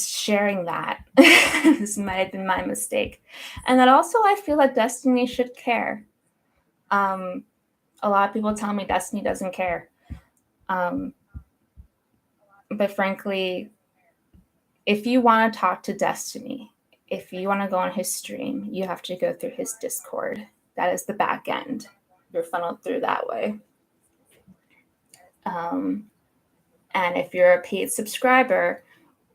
sharing that. This might have been my mistake. And that also I feel that Destiny should care. A lot of people tell me Destiny doesn't care. But frankly, if you want to talk to Destiny, if you want to go on his stream, you have to go through his Discord. That is the back end. You're funneled through that way. And if you're a paid subscriber,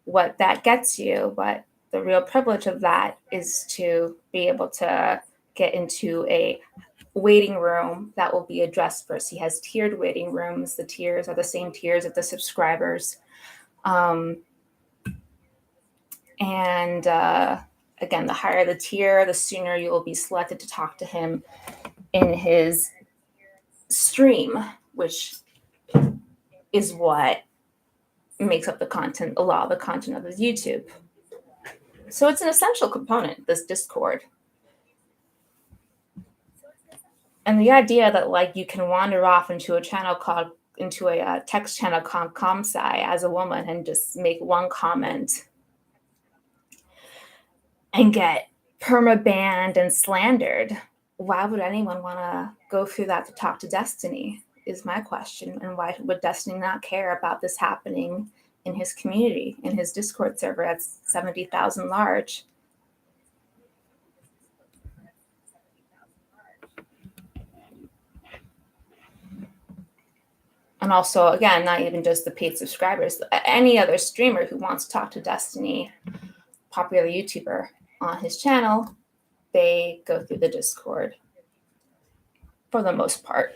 what that gets you, what the real privilege of that is to be able to get into a waiting room that will be addressed first. He has tiered waiting rooms. The tiers are the same tiers of the subscribers. Again, the higher the tier, the sooner you will be selected to talk to him in his stream, which is what makes up the content, a lot of the content of his YouTube. So it's an essential component, this Discord. And the idea that like you can wander off into a text channel called ComSci as a woman and just make one comment and get perma-banned and slandered. Why would anyone want to go through that to talk to Destiny is my question. And why would Destiny not care about this happening in his community, in his Discord server that's 70,000 large? And also, again, not even just the paid subscribers, any other streamer who wants to talk to Destiny, popular YouTuber on his channel, they go through the Discord for the most part.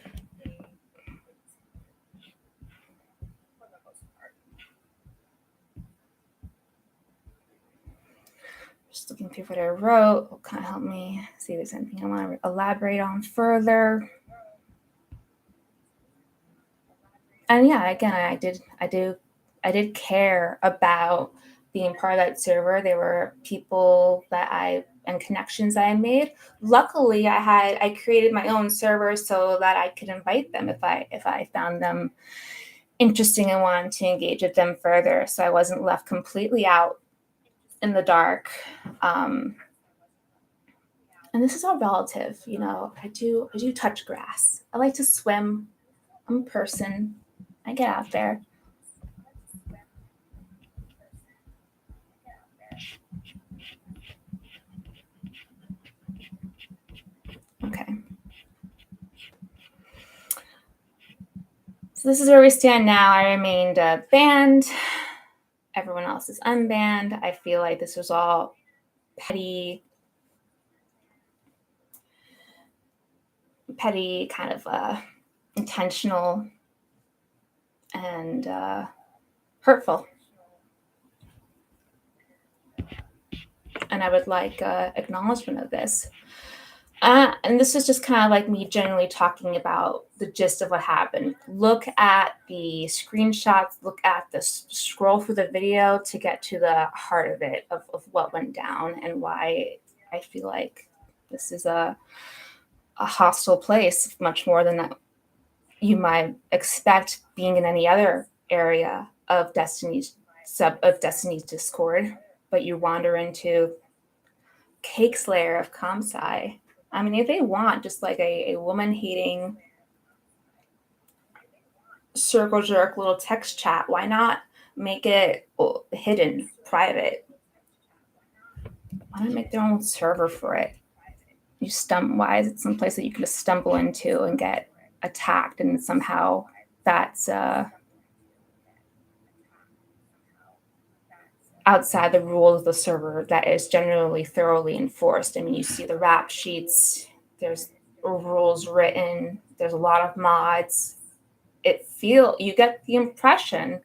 Just looking through what I wrote will kind of help me see if there's anything I want to elaborate on further. And yeah, again, I did care about being part of that server. There were people and connections I made. Luckily, I created my own server so that I could invite them if I found them interesting and wanted to engage with them further. So I wasn't left completely out in the dark. And this is all relative, you know. I do touch grass. I like to swim. I'm a person. I get out there. Okay. So this is where we stand now. I remained banned. Everyone else is unbanned. I feel like this was all petty kind of intentional and hurtful. And I would like acknowledgement of this. And this is just kind of like me generally talking about the gist of what happened. Look at the screenshots, look at the scroll through the video to get to the heart of it, of what went down and why I feel like this is a hostile place, much more than that you might expect being in any other area of Destiny's Discord. But you wander into Cake Slayer of ComSci. I mean, if they want just like a woman-hating circle jerk little text chat, why not make it hidden, private? Why not make their own server for it? Why is it someplace that you can just stumble into and get attacked, and somehow that's outside the rules of the server that is generally thoroughly enforced? I mean, you see the rap sheets, there's rules written, there's a lot of mods. You get the impression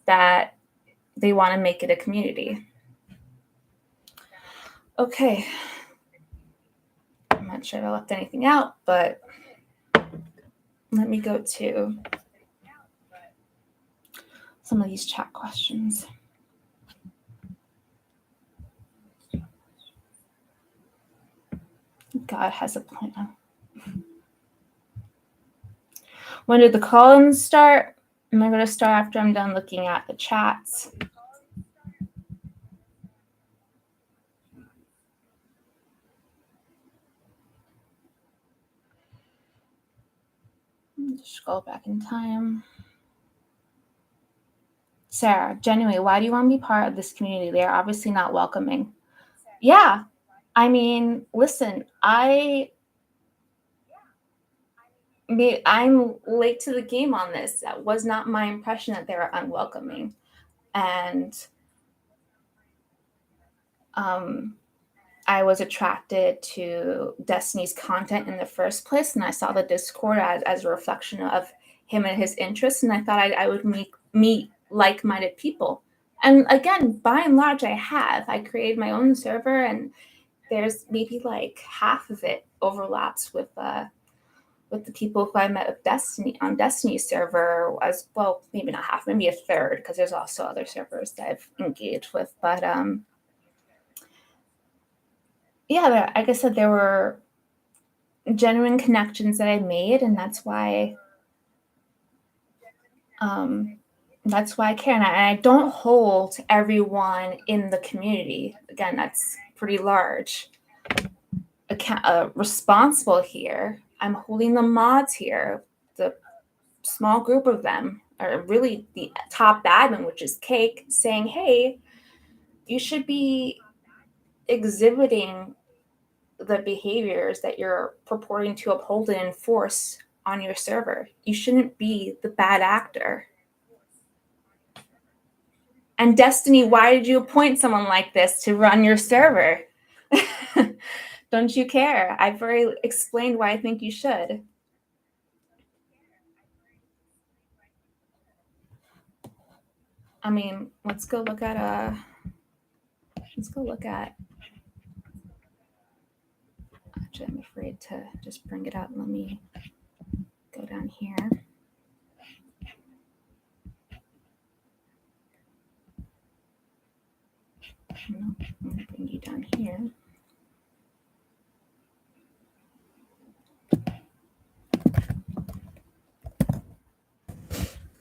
that they want to make it a community. Okay. I'm not sure if I left anything out, but let me go to some of these chat questions. God has a plan. When did the call-ins start? Am I going to start after I'm done looking at the chats? Just scroll back in time. Sarah, genuinely, why do you want to be part of this community? They are obviously not welcoming. Yeah. I mean, listen, I'm late to the game on this. That was not my impression that they were unwelcoming. And I was attracted to Destiny's content in the first place, and I saw the Discord as a reflection of him and his interests, and I thought I would meet like-minded people. And again, by and large, I created my own server, and there's maybe like half of it overlaps with the people who I met with on Destiny's server as well. Maybe not half, maybe a third, because there's also other servers that I've engaged with. But yeah, like I said, there were genuine connections that I made, and that's why I care. And I don't hold everyone in the community. Again, that's pretty large. Responsible here. I'm holding the mods here, the small group of them, or really the top admin, which is Cake, saying, hey, you should be exhibiting the behaviors that you're purporting to uphold and enforce on your server. You shouldn't be the bad actor. And Destiny, why did you appoint someone like this to run your server? Don't you care? I've already explained why I think you should. I mean, let's go look at actually, I'm afraid to just bring it up. Let me go down here. No, I'm going to bring you down here.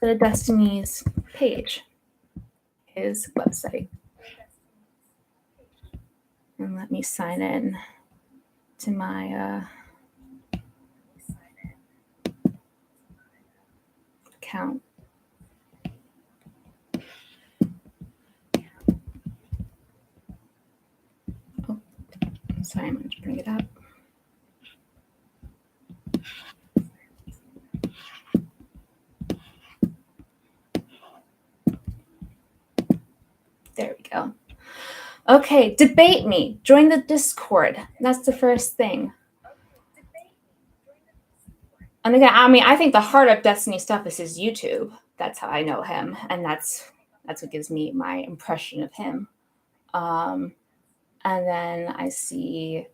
Go to Destiny's page, his website. And let me sign in to my account. Oh, sorry, I'm going to bring it up. There we go. Okay, debate me. Join the Discord. That's the first thing. And again, I mean, I think the heart of Destiny stuff is his YouTube. That's how I know him, and that's what gives me my impression of him. And then I see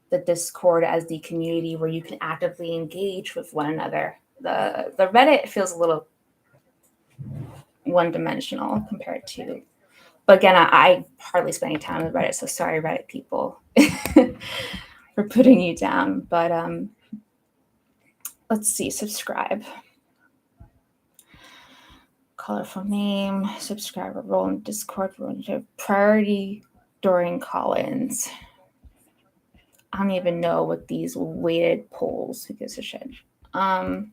the Discord as the community where you can actively engage with one another. The Reddit feels a little one-dimensional compared to, but again, I hardly spend any time with Reddit, so sorry, Reddit people, for putting you down. But let's see, subscribe. Colorful name, subscriber role in Discord, priority during call-ins. I don't even know what these weighted polls. Who gives a shit? I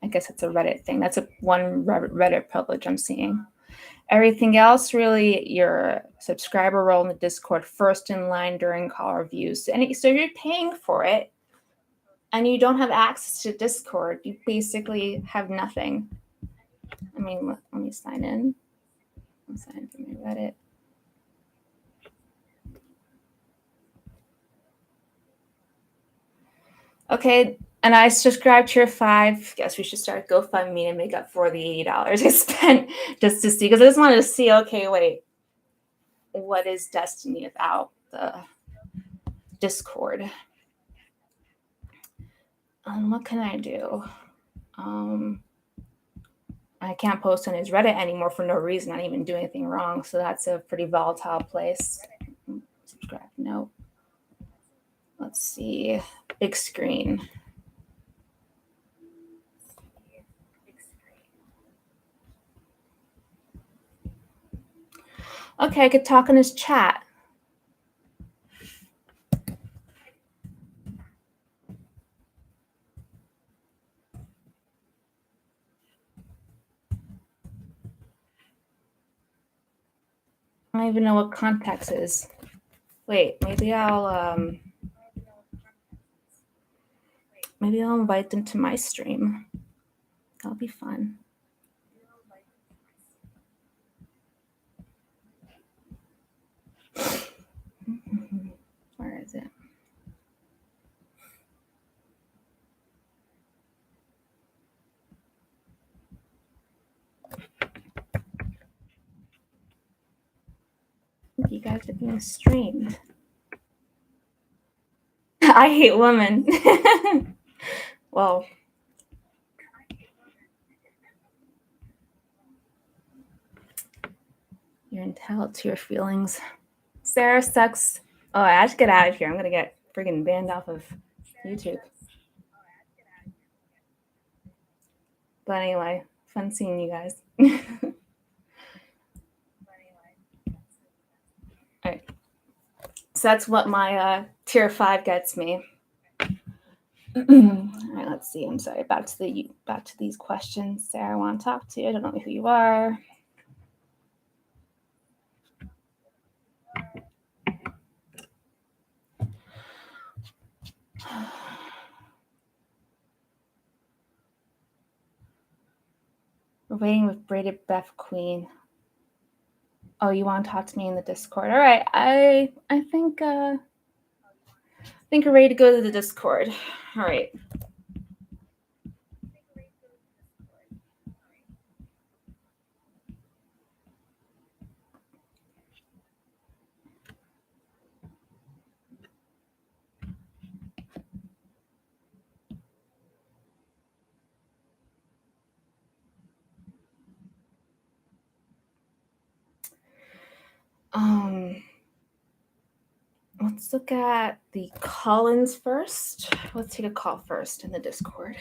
guess it's a Reddit thing. That's one Reddit privilege I'm seeing. Everything else, really, your subscriber role in the Discord, first in line during call reviews. And so you're paying for it, and you don't have access to Discord. You basically have nothing. I mean, let me sign in. I'll sign in from my Reddit. Okay, and I subscribed to your 5. Guess we should start GoFundMe and make up for the $80 I spent just to see, because I just wanted to see, okay, wait, what is Destiny without the Discord? What can I do? I can't post on his Reddit anymore for no reason. I didn't even do anything wrong, so that's a pretty volatile place. Subscribe, no. Let's see, big screen. Okay, I could talk in his chat. I don't even know what context is. Wait, maybe I'll invite them to my stream. That'll be fun. Where is it? You guys are being streamed. I hate women. Well, you're entitled to your feelings. Sarah sucks Oh, I have to get out of here. I'm gonna get friggin' banned off of YouTube. But anyway, fun seeing you guys. All right. So that's what my tier 5 gets me. All right, let's see. I'm sorry. Back to these questions. Sarah, I want to talk to you. I don't know who you are. We're waiting with braided Beth Queen. Oh, you want to talk to me in the Discord? All right. I think we're ready to go to the Discord. All right. Let's look at the call-ins first. Let's take a call first in the Discord.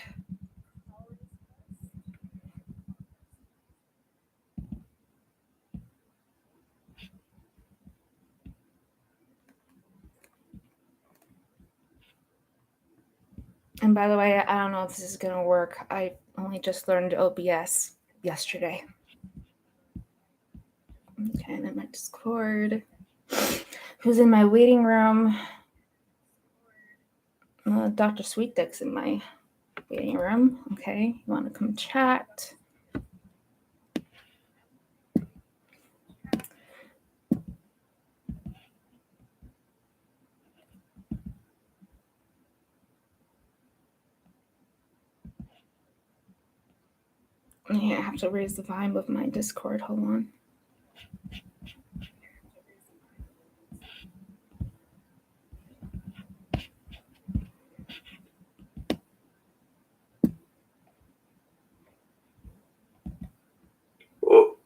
And by the way, I don't know if this is going to work. I only just learned OBS yesterday. Okay, and then my Discord. Who's in my waiting room? Dr. Sweet Dick's in my waiting room. Okay, you want to come chat? Yeah, I have to raise the volume of my Discord. Hold on.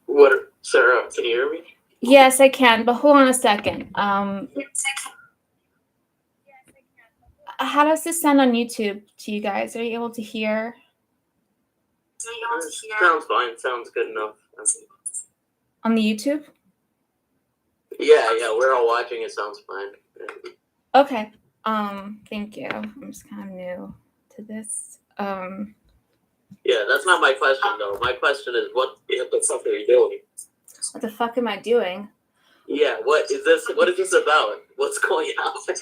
What, Sarah? Can you hear me? Yes, I can, but hold on a second. How does this sound on YouTube to you guys? Are you able to hear? Sounds fine. Sounds good enough. On the YouTube? Yeah, we're all watching. It sounds fine. Okay. Thank you. I'm just kind of new to this. Yeah, that's not my question though. My question is, what the fuck are you doing? What the fuck am I doing? Yeah, what is this? What is this about? What's going on?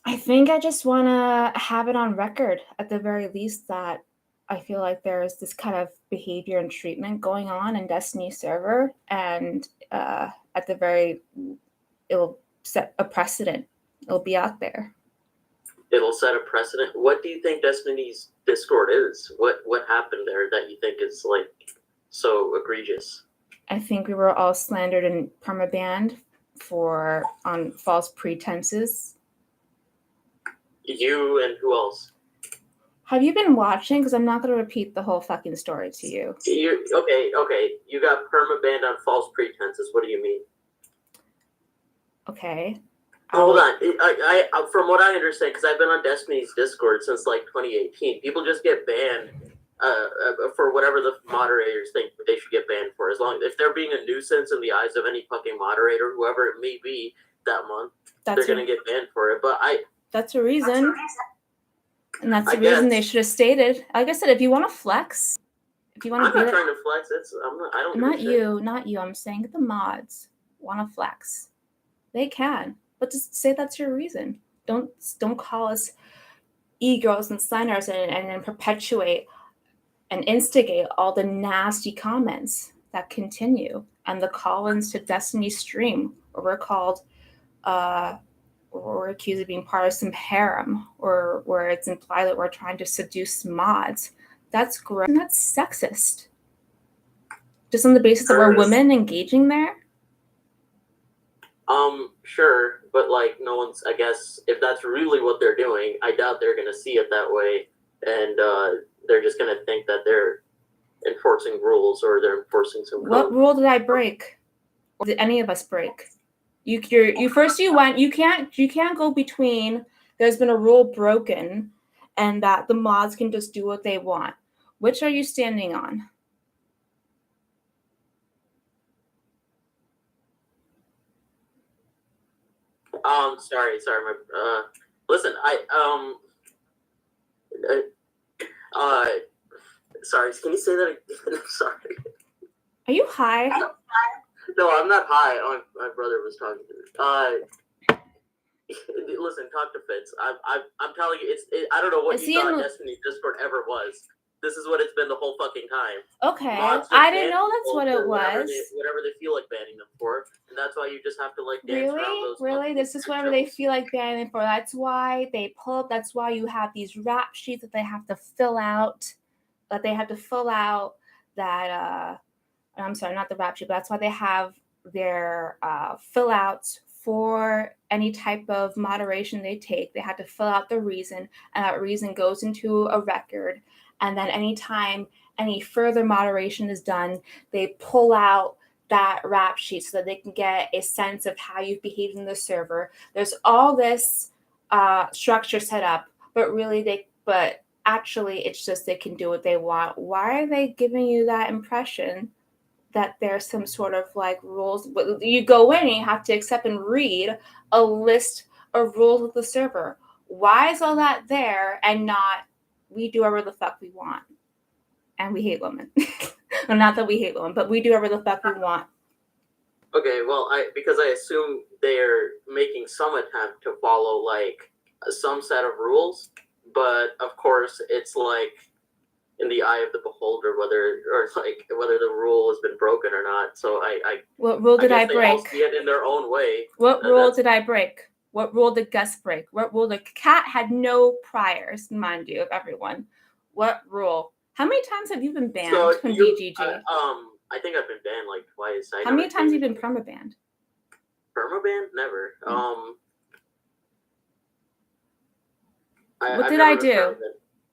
I think I just want to have it on record, at the very least, that I feel like there's this kind of behavior and treatment going on in Destiny server, and at the very, it'll set a precedent. It'll be out there. It'll set a precedent. What do you think Destiny's Discord is? What happened there that you think is like so egregious? I think we were all slandered and permabanned on false pretenses. You and who else? Have you been watching? Because I'm not going to repeat the whole fucking story to you. Okay. You got permabanned on false pretenses. What do you mean? Okay. Hold on. I from what I understand, because I've been on Destiny's Discord since like 2018, people just get banned for whatever the moderators think they should get banned for. As long if they're being a nuisance in the eyes of any fucking moderator, whoever it may be that month, they're gonna get banned for it. But that's a reason. And that's the reason they should have stated. Like I said, if you want to flex, if you want to, I'm not trying to flex. I don't. Not you. I'm saying the mods want to flex. They can, but just say that's your reason. Don't call us e-girls and signers and then perpetuate and instigate all the nasty comments that continue and the call-ins to Destiny stream where we're called. We're accused of being part of some harem, or where it's implied that we're trying to seduce mods. That's gross. And that's sexist. Just on the basis that we're women engaging there? Sure, but like no one's, I guess, if that's really what they're doing, I doubt they're gonna see it that way, and they're just gonna think that they're enforcing rules or they're enforcing some code. What rule did I break? Or did any of us break? You can't go between there's been a rule broken and that the mods can just do what they want. Which are you standing on? Sorry. Listen, sorry. Can you say that again? I'm sorry. Are you high? No, I'm not high. My brother was talking to me. Listen, talk to Fitz. I'm telling you, I don't know what you thought Destiny Discord ever was. This is what it's been the whole fucking time. Okay, I didn't know that's what it was. Whatever they feel like banning them for, and that's why you just have to like dance around those. Really, this is whatever they feel like banning them for. That's why they pull up. That's why you have these rap sheets that they have to fill out. That they have to fill out. That I'm sorry, not the rap sheet, but that's why they have their fill outs for any type of moderation they take. They have to fill out the reason, and that reason goes into a record. And then anytime any further moderation is done, they pull out that rap sheet so that they can get a sense of how you've behaved in the server. There's all this structure set up, but actually it's just they can do what they want. Why are they giving you that impression that there's some sort of like rules? You go in and you have to accept and read a list of rules of the server. Why is all that there and not we do whatever the fuck we want? And we hate women. Well, not that we hate women, but we do whatever the fuck we want. Okay, well, because I assume they're making some attempt to follow like some set of rules, but of course it's like in the eye of the beholder whether the rule has been broken or not. So what rule did I break? They all see it in their own way. What rule did I break? What rule did Gus break? What rule? The cat had no priors, mind you, of everyone. What rule? How many times have you been banned from BGG? I think I've been banned like twice. How many times have you been permabanned? Permabanned? Never. What did I do?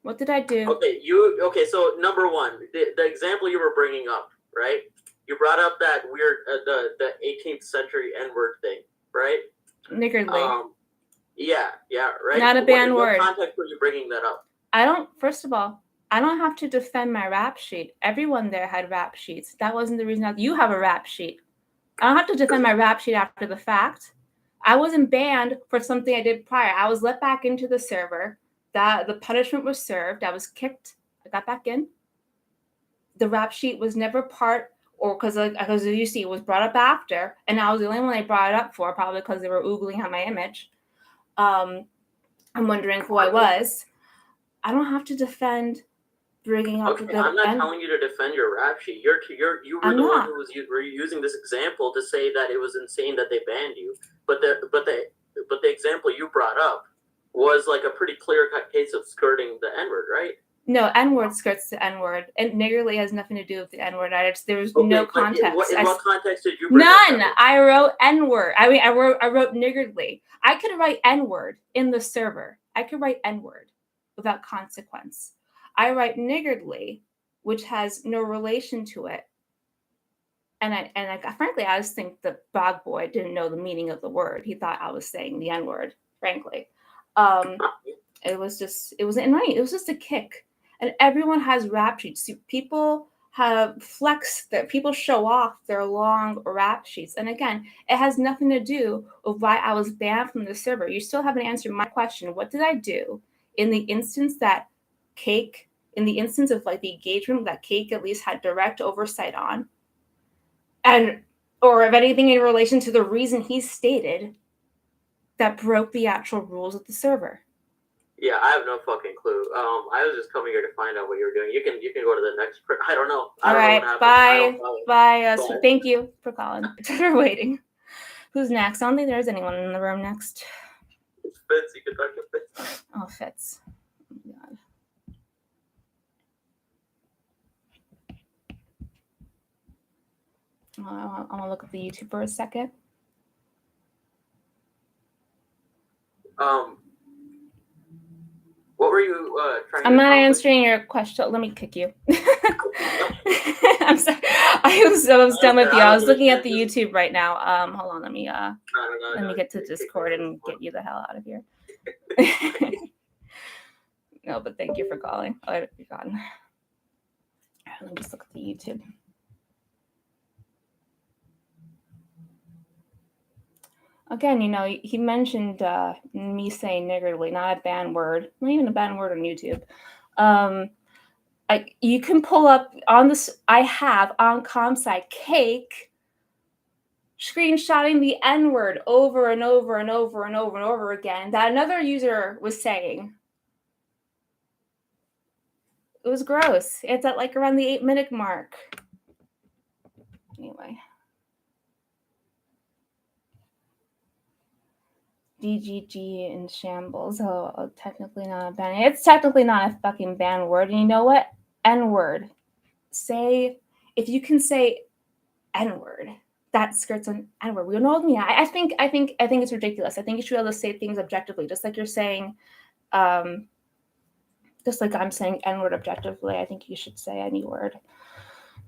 What did I do? Okay. So number one, the example you were bringing up, right? You brought up that weird the 18th century N-word thing, right? Niggardly. Yeah, right. Not a banned word. What context were you bringing that up? First of all, I don't have to defend my rap sheet. Everyone there had rap sheets. That wasn't the reason you have a rap sheet. I don't have to defend my rap sheet after the fact. I wasn't banned for something I did prior. I was let back into the server. The punishment was served. I was kicked. I got back in. The rap sheet was never part, or because you see, it was brought up after, and I was the only one they brought it up for, probably because they were oogling on my image. I'm wondering who I was. I don't have to defend bringing up. Okay, I'm not telling you to defend your rap sheet. You were the one who was using this example to say that it was insane that they banned you. But the example you brought up was like a pretty clear-cut case of skirting the N-word, right? No, N-word skirts the N-word, and niggardly has nothing to do with the N-word. There was no context. In what context did you bring none? I wrote N-word. I mean, I wrote niggardly. I could write N-word in the server. I could write N-word without consequence. I write niggardly, which has no relation to it. And frankly, I just think the bog boy didn't know the meaning of the word. He thought I was saying the N-word, frankly. It was just a kick. And everyone has rap sheets. People have flex that people show off their long rap sheets. And again, it has nothing to do with why I was banned from the server. You still haven't answered my question. What did I do in the instance that Cake, in the instance of like the engagement that Cake at least had direct oversight on, or of anything in relation to the reason he stated that broke the actual rules of the server? Yeah, I have no fucking clue. I was just coming here to find out what you were doing. You can go to the next. I don't know. All right, bye. Thank you for calling. For waiting. Who's next? I don't think there's anyone in the room next. It's Fitz. You can talk to Fitz. Oh, Fitz. Oh, God. I want to look at the YouTube for a second. What were you trying to I'm not answering your question. Let me kick you. I'm sorry. I was done with you. I was looking at the YouTube right now. Hold on. Let me get to Discord and get you the hell out of here. No, but thank you for calling. Oh, I'd be gone. Let me just look at the YouTube. Again, he mentioned me saying niggardly, not a banned word, not even a banned word on YouTube. You can pull up on this. I have on ComSci Cake screenshotting the N-word over and over and over and over and over again that another user was saying. It was gross. It's at like around the 8-minute mark. Anyway. DGG in shambles. Oh, technically not a ban. It's technically not a fucking banned word. And you know what? N-word. If you can say N-word, that skirts on N-word. We know me. I think it's ridiculous. I think you should be able to say things objectively, just like you're saying, just like I'm saying N-word objectively. I think you should say any word,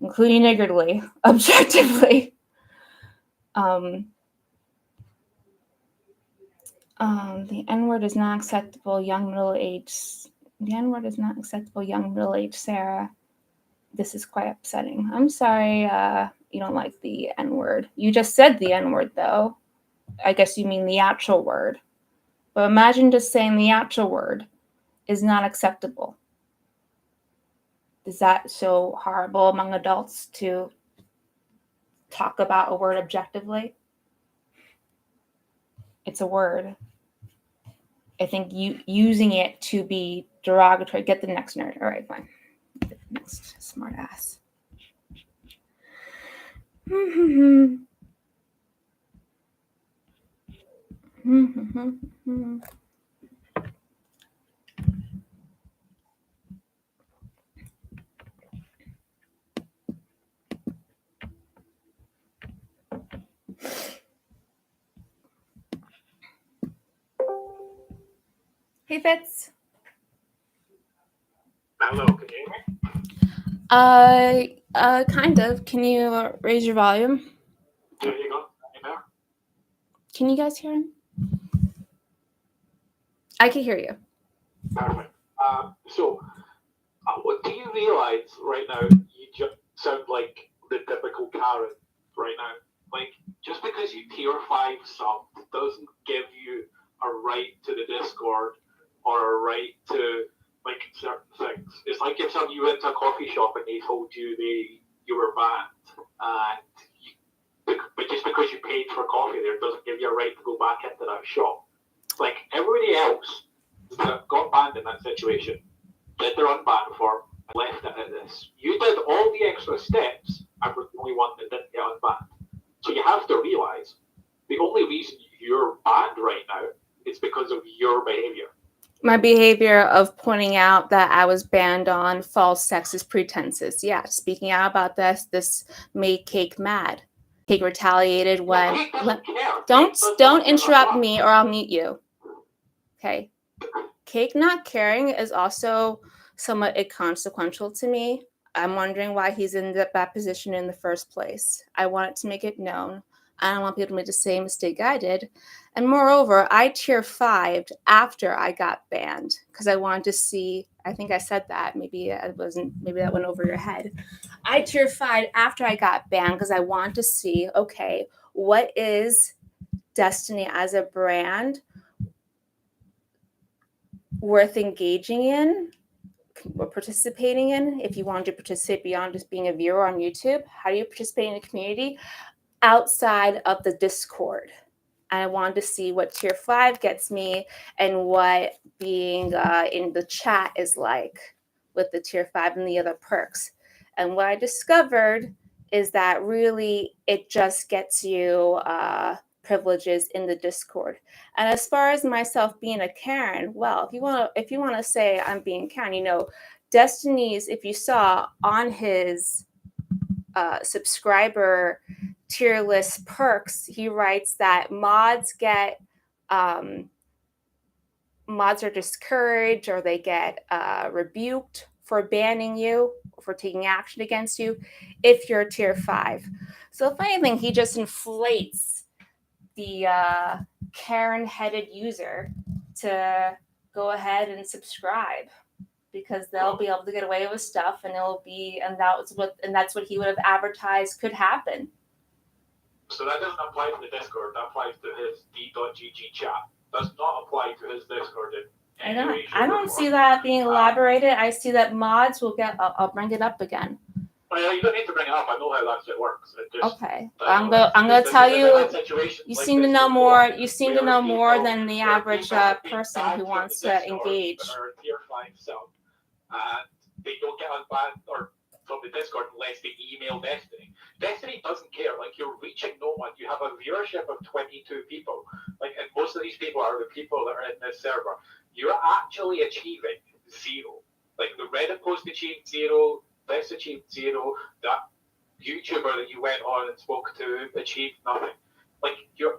including niggardly, objectively. The N-word is not acceptable, young middle-aged. The N-word is not acceptable, young middle-aged Sarah. This is quite upsetting. I'm sorry you don't like the N-word. You just said the N-word, though. I guess you mean the actual word. But imagine just saying the actual word is not acceptable. Is that so horrible among adults to talk about a word objectively? It's a word. I think using it to be derogatory. Get the next nerd. All right, fine. Get the next smart ass. Hey, Fitz. Hello, can you hear me? Kind of. Can you raise your volume? There you go. There. Can you guys hear him? I can hear you. Perfect. What do you realize right now? You just sound like the typical Karen right now. Like, just because you tier 5 sub doesn't give you a right to the Discord or a right to like certain things. It's like if you went to a coffee shop and they told you you were banned, but just because you paid for coffee there doesn't give you a right to go back into that shop. Like everybody else that got banned in that situation did their unban form and left it at this. You did all the extra steps and were the only one that didn't get unbanned. So you have to realize the only reason you're banned right now is because of your behavior. My behavior of pointing out that I was banned on false sexist pretenses. Yeah, speaking out about this made Cake mad. Cake retaliated when don't interrupt me or I'll mute you. Okay. Cake not caring is also somewhat inconsequential to me. I'm wondering why he's in that position in the first place. I wanted to make it known. I don't want people to make the same mistake I did. And moreover, I tier 5'd after I got banned because I wanted to see, I think I said that, maybe that went over your head. I tier 5'd after I got banned because I wanted to see, okay, what is Destiny as a brand worth engaging in or participating in? If you want to participate beyond just being a viewer on YouTube, how do you participate in a community outside of the Discord? And I wanted to see what tier 5 gets me and what being in the chat is like with the tier 5 and the other perks. And what I discovered is that really it just gets you privileges in the Discord. And as far as myself being a Karen, well, if you want to say I'm being Karen, Destiny's, if you saw on his subscriber tier list perks, he writes that mods are discouraged or they get rebuked for banning you for taking action against you if you're tier 5. So if anything, he just inflates the Karen-headed user to go ahead and subscribe, because they'll be able to get away with stuff, and that's what he would have advertised could happen. So that doesn't apply to the Discord. That applies to his d.gg chat. Does not apply to his Discord in any way, shape, I or don't form. see that being elaborated. I see that mods will get. I'll bring it up again. Well, you don't need to bring it up. I know how that shit works. Okay, I'm gonna tell you. You seem to know more. You seem to know more than the average person who wants to engage. Tier 5 self, and they don't get unbanned or from the Discord unless they email Destiny. Destiny doesn't care. Like, you're reaching no one. You have a viewership of 22 people. Like, and most of these people are the people that are in this server. You're actually achieving 0. Like, the Reddit post achieved 0. This achieved 0. That YouTuber that you went on and spoke to achieved nothing. Like, your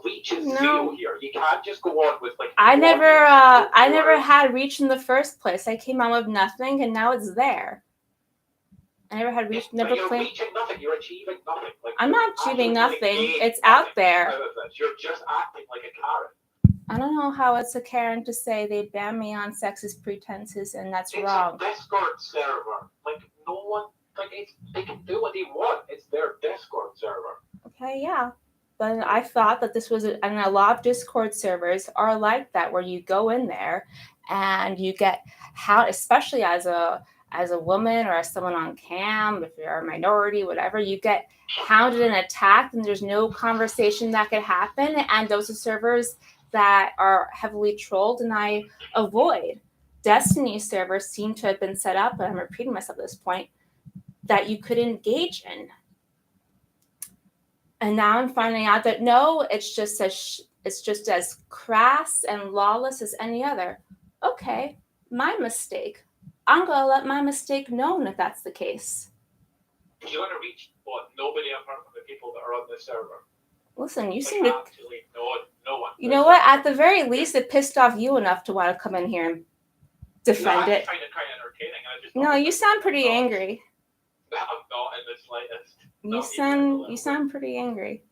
reach is 0 here. You can't just go on with like. I never had reach in the first place. I came on with nothing, and now it's there. I never had reach. Never you're claimed. Reaching nothing. You're achieving nothing. Like, I'm not achieving nothing. It's out there. You're just acting like a Karen. I don't know how it's a Karen to say they banned me on sexist pretenses, and that's wrong. It's a Discord server. Like, no one, they can do what they want. It's their Discord server. Okay, yeah. But I thought that this was, and a lot of Discord servers are like that, where you go in there and you get how, especially as a woman or as someone on cam, if you're a minority, whatever, you get hounded and attacked, and there's no conversation that could happen. And those are servers that are heavily trolled, and I avoid. Destiny servers seem to have been set up, and I'm repeating myself at this point, that you could engage in. And now I'm finding out that no, it's just as crass and lawless as any other. Okay, my mistake. I'm gonna let my mistake known if that's the case. You want to reach nobody apart from the people that are on this server. Listen, you seem to. Actually, no one. You know what? At the very least, it pissed off you enough to want to come in here and defend it. I find it kind of entertaining. No, you sound pretty angry. I'm not in the slightest. You sound pretty angry.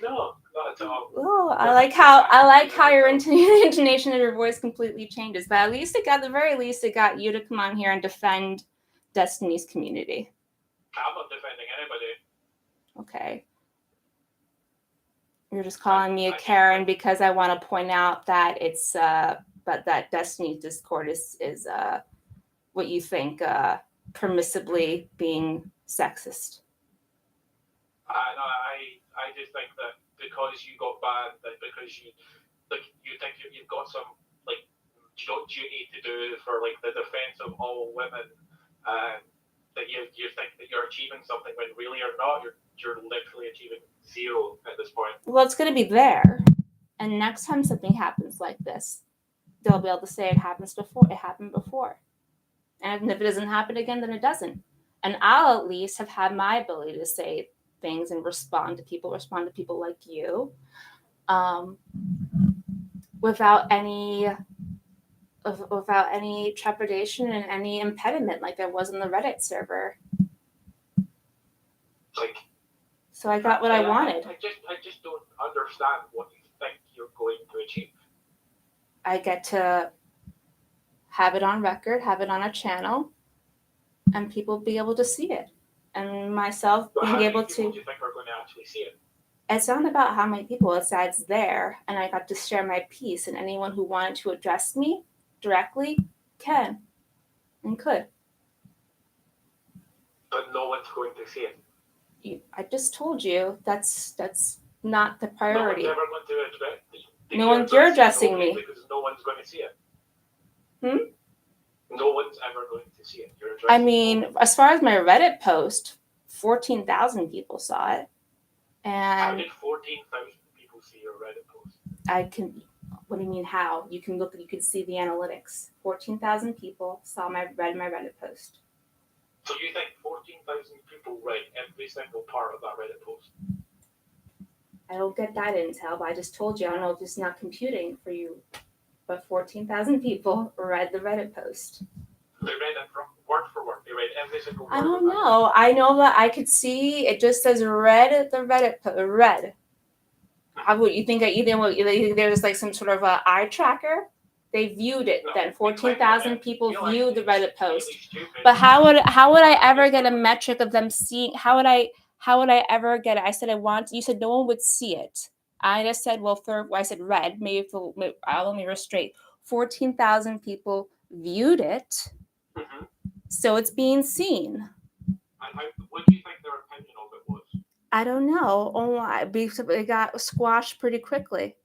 No, not at all. Oh, I like how your intonation of your voice completely changes. But at the very least, it got you to come on here and defend Destiny's community. I'm not defending anybody. Okay. You're just calling me a Karen because I want to point out that it's but that Destiny's Discord is what you think permissibly being sexist. I just think that because you got banned, that because you think you've got some duty to do for the defense of all women, that you think that you're achieving something when really you're not. You're literally achieving 0 at this point. Well, it's going to be there, and next time something happens like this, they'll be able to say it happened before. And if it doesn't happen again, then it doesn't. And I'll at least have had my ability to say things and respond to people like you, without any trepidation and any impediment like there was in the Reddit server. So I got what I wanted. I just don't understand what you think you're going to achieve. I get to have it on record, have it on a channel, and people be able to see it. And myself being able to. Do you think are going to actually see it? It's not about how many people. It's that it's there, and I got to share my piece. And anyone who wanted to address me directly can and could. But no one's going to see it. I just told you that's not the priority. No one's ever going to address it. You're addressing me. Because no one's going to see it. Hmm? No one's ever going to see it. I mean, as far as my Reddit post, 14,000 people saw it. And how did 14,000 people see your Reddit post? What do you mean how? You can see the analytics. 14,000 people saw my Reddit post. So you think 14,000 people read every single part of that Reddit post? I don't get that intel, but I just told you, I don't know if it's not computing for you, but 14,000 people read the Reddit post. They read it word for word. They read every single word? I don't know. I know that I could see it just says red at the Reddit red. How would you think? There's like some sort of a eye tracker. They viewed it. No, Then they 14,000 clicked people Feel like viewed the it's Reddit really post. stupid. But how would I ever get a metric of them seeing? How would I ever get it? I said you said no one would see it. I just said, I said red. I'll let me restrain. 14,000 people viewed it, Mhm. so it's being seen. What do you think their opinion of it was? I don't know. It got squashed pretty quickly.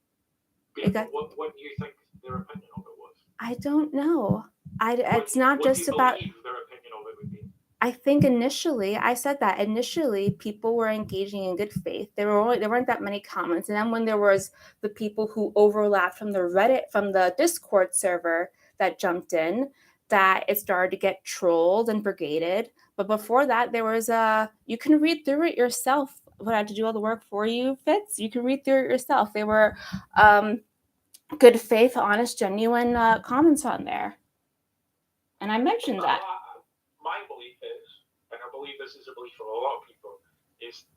Yeah, what do you think their opinion of it was? I don't know. It's What not do just you about. believe their opinion of it would be? I think I said that initially people were engaging in good faith. There weren't that many comments, and then when there was the people who overlapped from the Discord server that jumped in, that it started to get trolled and brigaded. But before that, there was you can read through it yourself. But I had to do all the work for you, Fitz. You can read through it yourself. They were good faith, honest, genuine comments on there, and I mentioned that. My belief is, and I believe this is a belief of a lot of people, is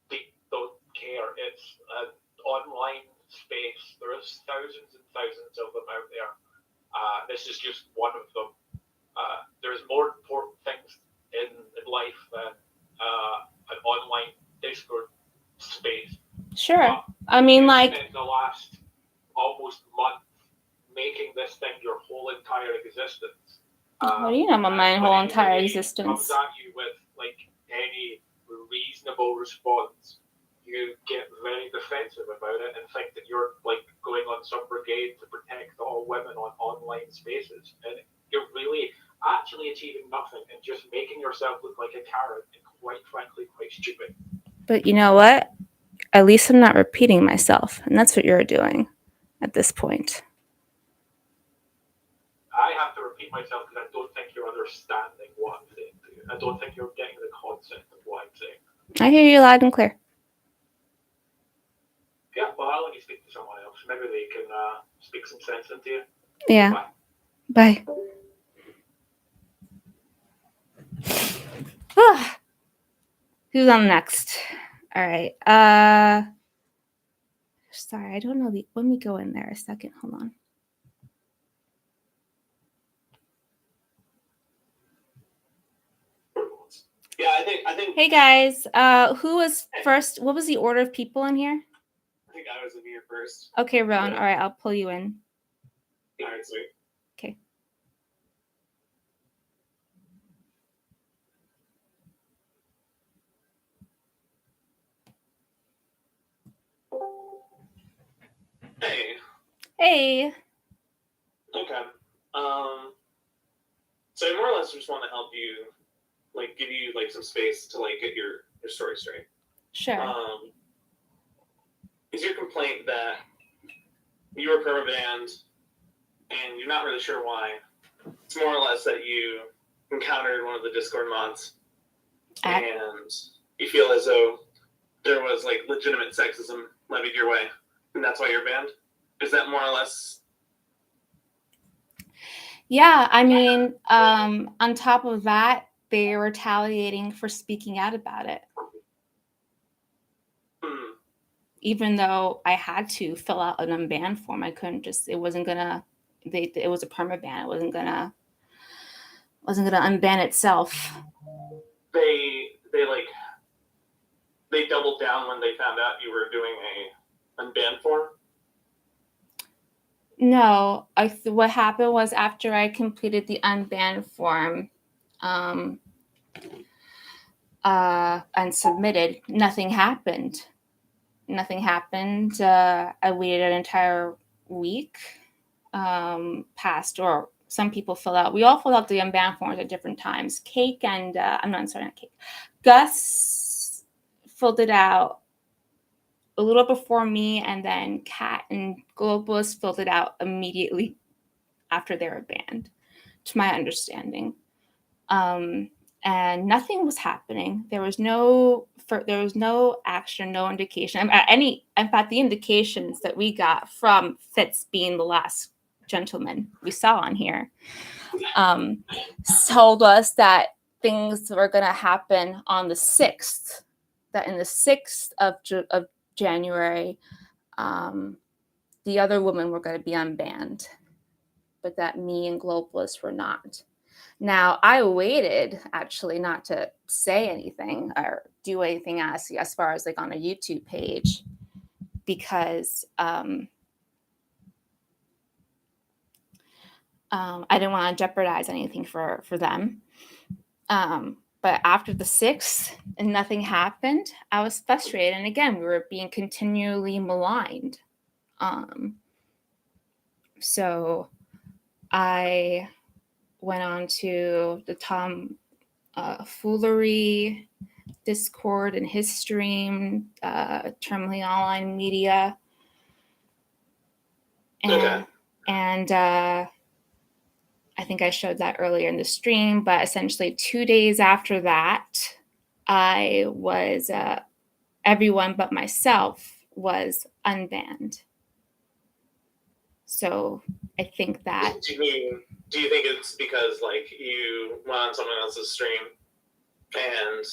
they don't care. It's an online space. There's thousands and thousands of them out there. This is just one of them. There's more important things in life than an online Discord space. Sure. I mean, like, spent the last almost month making this thing your whole entire existence. What do you know about my whole entire existence? Comes at you with like any reasonable response, you get very defensive about it and think that you're like going on some brigade to protect all women on online spaces, and you're really actually achieving nothing and just making yourself look like a carrot, and quite frankly, quite stupid. But you know what? At least I'm not repeating myself, and that's what you're doing at this point. I have to repeat myself because I don't think you're understanding what I'm saying to you. I don't think you're getting the concept of what I'm saying. I hear you loud and clear. Yeah, well, I'll let you speak to someone else. Maybe they can speak some sense into you. Yeah. Bye. Who's on next? All right. Sorry, I don't know. Let me go in there a second. Hold on. Yeah, I think. Hey guys, who was first? What was the order of people in here? I think I was in here first. Okay, Rowan. All right, I'll pull you in. All right, sweet. Okay. Hey. Hey. Okay. So I more or less just want to help you, like, give you like some space to like get your story straight. Sure. Is your complaint that you were permabanned and you're not really sure why? It's more or less that you encountered one of the Discord mods and you feel as though there was like legitimate sexism levied your way, and that's why you're banned? Is that more or less? Yeah, I mean, on top of that, they're retaliating for speaking out about it. Even though I had to fill out an unban form, I couldn't just. It wasn't gonna. It was a permaban. It wasn't gonna unban itself. They doubled down when they found out you were doing a unban form. No, what happened was after I completed the unban form, and submitted, nothing happened. I waited an entire week, passed, or some people we all filled out the unban forms at different times. Cake and, not Cake. Gus filled it out a little before me, and then Kat and Globalist filled it out immediately after they were banned, to my understanding. And nothing was happening. There was no action, no indication. In fact, the indications that we got from Fitz being the last gentleman we saw on here, told us that things were going to happen on the 6th, that in the 6th of January, the other women were going to be unbanned, but that me and globalists were not. Now, I waited actually not to say anything or do anything as far as like on a YouTube page, because I didn't want to jeopardize anything for them. But after the 6th and nothing happened, I was frustrated. And again, we were being continually maligned. So I went on to the Tom Foolery Discord and his stream, Terminally Online Media. And I think I showed that earlier in the stream, but essentially 2 days after that, I was, everyone but myself was unbanned. So I think that. Do you think it's because like you went on someone else's stream and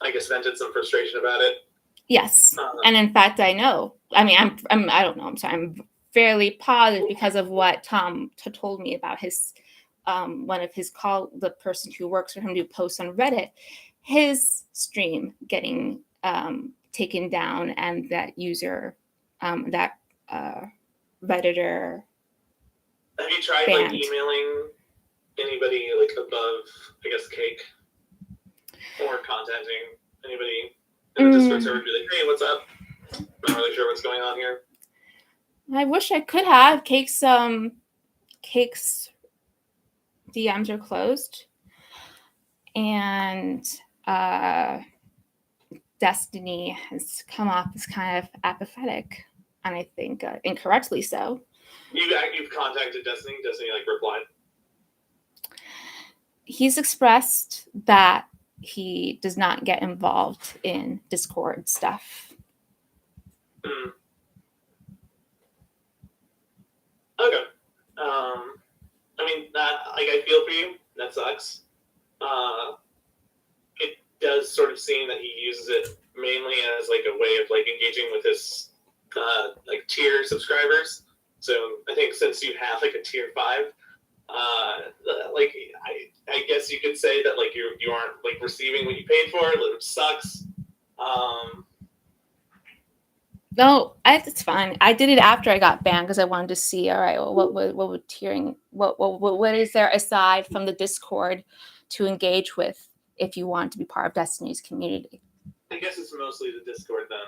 I guess vented some frustration about it? Yes, and in fact, I know. I mean, I don't know. I'm sorry. I'm fairly positive because of what Tom told me about his one of his the person who works for him who posts on Reddit, his stream getting taken down, and that user, that Redditor. Have you tried banned. like emailing anybody like above, I guess, Cake, or contacting anybody in the Discord server? Be like, hey, what's up? Not really sure what's going on here. I wish I could have. Cake's DMs are closed, and Destiny has come off as kind of apathetic, and I think incorrectly so. You've contacted Destiny. Destiny like replied. He's expressed that he does not get involved in Discord stuff. Okay. I mean, that like I feel for you. That sucks. It does sort of seem that he uses it mainly as like a way of like engaging with his like tier subscribers. So I think since you have like a tier 5, like I guess you could say that like you aren't like receiving what you paid for, which sucks. No, it's fine. I did it after I got banned because I wanted to see, all right, well, what would tiering, what is there aside from the Discord to engage with if you want to be part of Destiny's community? I guess it's mostly the Discord then.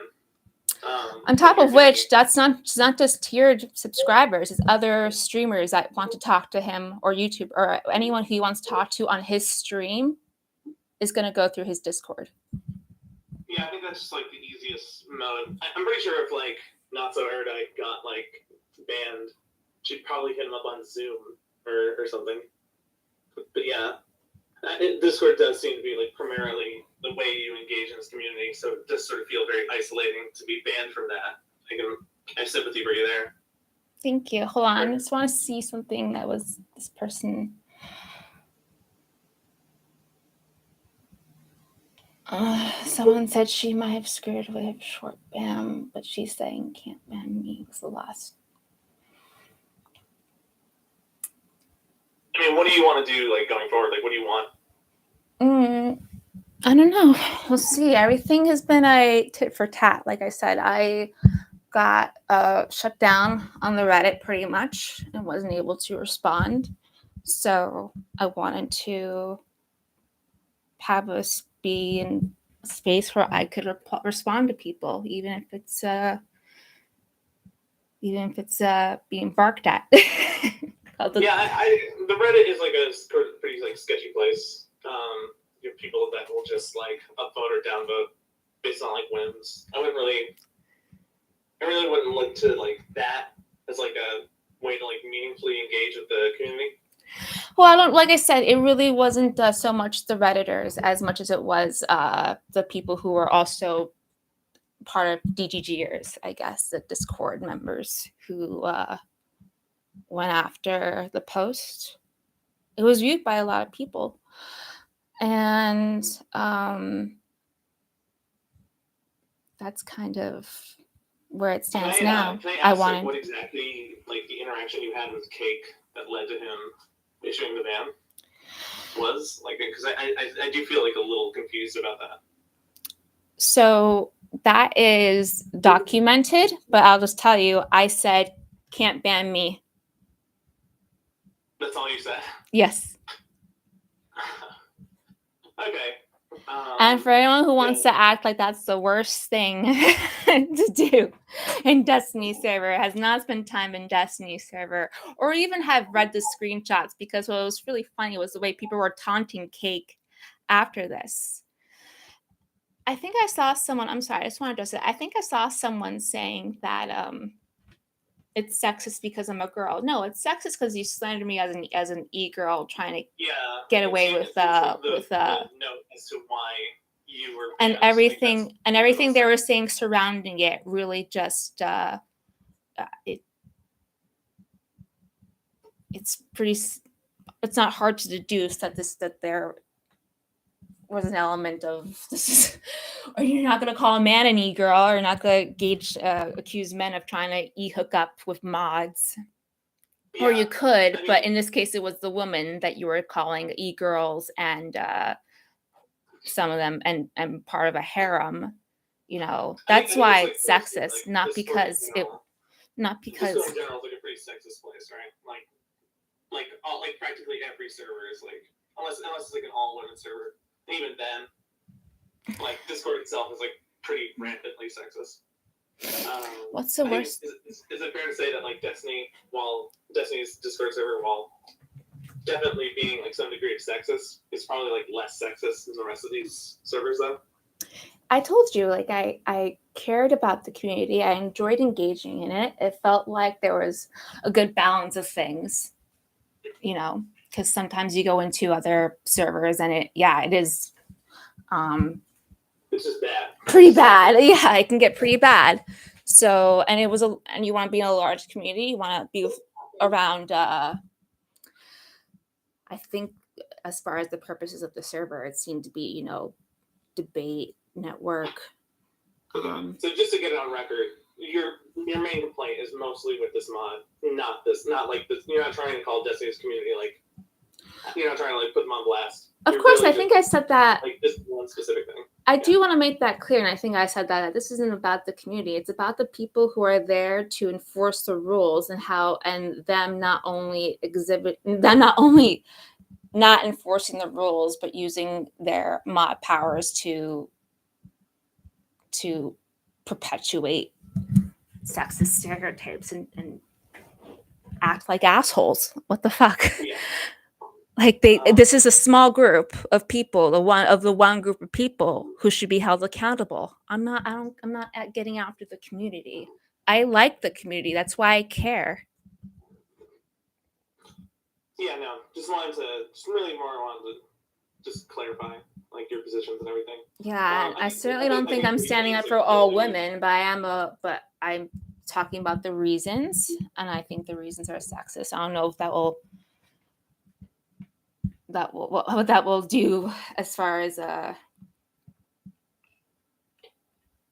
On top of which, it's not just tiered subscribers. It's other streamers that want to talk to him, or YouTube, or anyone who he wants to talk to on his stream is going to go through his Discord. Yeah, I think that's just like the easiest mode. I'm pretty sure if like Not So Erudite got like banned, she'd probably hit him up on Zoom or something. But yeah, Discord does seem to be like primarily the way you engage in this community, so it does sort of feel very isolating to be banned from that. I have sympathy for you there. Thank you. Hold on, I just want to see something that was this person. Someone said she might have scared away a short ban, but she's saying can't ban me was the last. I mean, what do you want to do like going forward? Like, what do you want? I don't know. We'll see. Everything has been a tit for tat. Like I said, I got shut down on the Reddit pretty much and wasn't able to respond. So I wanted to have us be in a space where I could respond to people, even if it's being barked at. Yeah, the Reddit is like a pretty like sketchy place. You have people that will just like upvote or downvote based on like whims. I really wouldn't look to like that as like a way to like meaningfully engage with the community. Well, like I said, it really wasn't so much the Redditors as much as it was the people who were also part of DGGers, I guess, the Discord members who went after the post. It was viewed by a lot of people. And that's kind of where it stands now. Can I I ask like, wanted what exactly like the interaction you had with Cake that led to him issuing the ban was like, because I do feel like a little confused about that. so that is documented, but I'll just tell you, I said, can't ban me. That's all you said. Yes. Okay. And for anyone who wants to act like that's the worst thing to do in Destiny server, has not spent time in Destiny server, or even have read the screenshots, because what was really funny was the way people were taunting Cake after this. I think I saw someone, I'm sorry, I just want to address it. I think I saw someone saying that it's sexist because I'm a girl. No, it's sexist because you slandered me as an e-girl trying to get away with the note as to why you were and banned, everything they were saying surrounding it really just it's not hard to deduce that there was an element of this is, or you're not going to call a man an e-girl, or you're not going to accuse men of trying to e-hook up with mods. Or you could, but in this case, it was the woman that you were calling e-girls, and some of them, and part of a harem. You know, that's why it's sexist, not because Discord in general is like a pretty sexist place, right? Like practically every server is like, unless it's like an all women server. Even then, like Discord itself is like pretty rampantly sexist. What's the worst? Is it fair to say that like Destiny's Discord server, while definitely being like some degree of sexist, is probably like less sexist than the rest of these servers though? I told you, like I cared about the community. I enjoyed engaging in it. It felt like there was a good balance of things, you know, because sometimes you go into other servers and it is It's just bad. Pretty bad. Yeah, it can get pretty bad. So, and you want to be in a large community, you want to be around I think as far as the purposes of the server, it seemed to be, you know, debate, network. So just to get it on record, your main complaint is mostly with this mod, not like this. You're not trying to call Destiny's community like, you're not trying to like put them on blast. Of course, I think I said that. Like this one specific thing. I do want to make that clear, and I think I said that this isn't about the community. It's about the people who are there to enforce the rules, and them not only not enforcing the rules, but using their mod powers to perpetuate sexist stereotypes and act like assholes. What the fuck? Yeah. Like this is a small group of people, the one group of people who should be held accountable. I'm not getting after the community. I like the community. That's why I care. Yeah, no, just really wanted to just clarify like your positions and everything. Yeah, I certainly don't think I'm standing up for all women, but I'm talking about the reasons, and I think the reasons are sexist. I don't know if what that will do as far as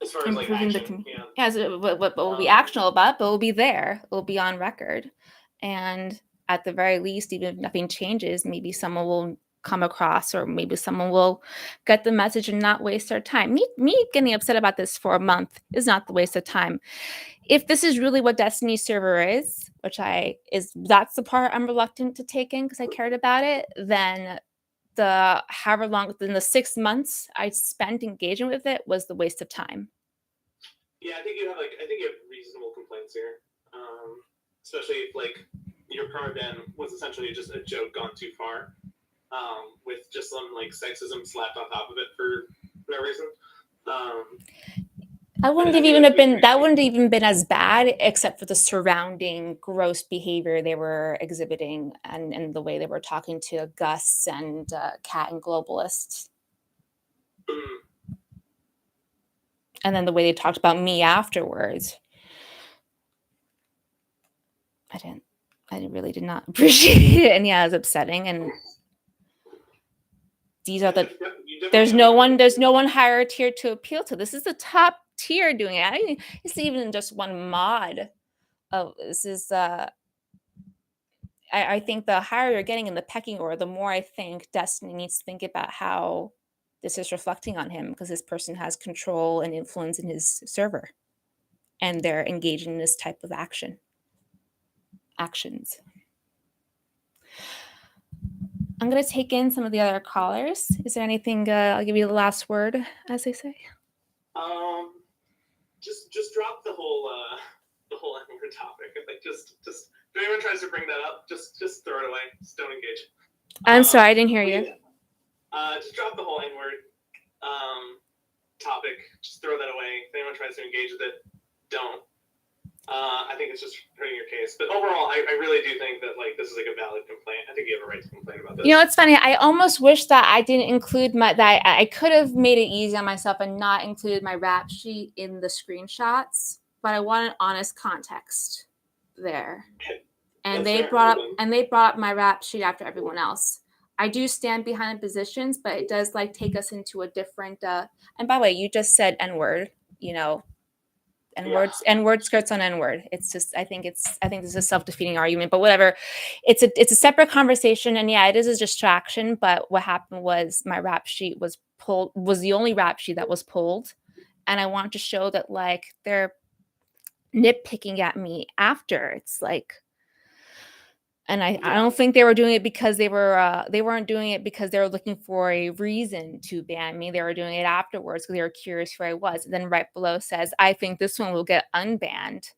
improving like the community. what will be actionable about, but will be there. It will be on record, and at the very least, even if nothing changes, maybe someone will come across, or maybe someone will get the message and not waste their time. Me getting upset about this for a month is not the waste of time. If this is really what Destiny server is, that's the part I'm reluctant to take in because I cared about it, then the 6 months I spent engaging with it was the waste of time. Yeah, I think you have reasonable complaints here, especially if like your perma ban was essentially just a joke gone too far, with just some like sexism slapped on top of it for no reason. That wouldn't have even been as bad, except for the surrounding gross behavior they were exhibiting and the way they were talking to Gus and Kat and Globalist. And then the way they talked about me afterwards. I really did not appreciate it. And yeah, it was upsetting. And these are the You definitely there's have no to- one higher tier to appeal to. This is the top tier doing it. It's even just one mod. Oh, this is I think the higher you're getting in the pecking order, the more I think Destiny needs to think about how this is reflecting on him, because this person has control and influence in his server, and they're engaging in this type of actions. I'm going to take in some of the other callers. Is there anything? I'll give you the last word, as they say. Just drop the whole N-word topic. I think just if anyone tries to bring that up, just throw it away. Just don't engage. I'm sorry, I didn't hear you. Just drop the whole N-word topic. Just throw that away. If anyone tries to engage with it, don't. I think it's just hurting your case. But overall, I really do think that like this is like a valid complaint. I think you have a right to complain about this. You know, it's funny. I almost wish that I didn't include I could have made it easy on myself and not included my rap sheet in the screenshots, but I wanted honest context there. And That's they fair. brought up my rap sheet after everyone else. I do stand behind the positions, but it does like take us into a different and by the way, you just said N-word, you know. N-word skirts on N-word. It's just I think this is a self-defeating argument, but whatever. It's a separate conversation, and yeah, it is a distraction. But what happened was my rap sheet was the only rap sheet that was pulled, and I want to show that like they're nitpicking at me after. It's like, and I don't think they were doing it because they weren't doing it because they were looking for a reason to ban me. They were doing it afterwards because they were curious who I was. And then right below says, I think this one will get unbanned.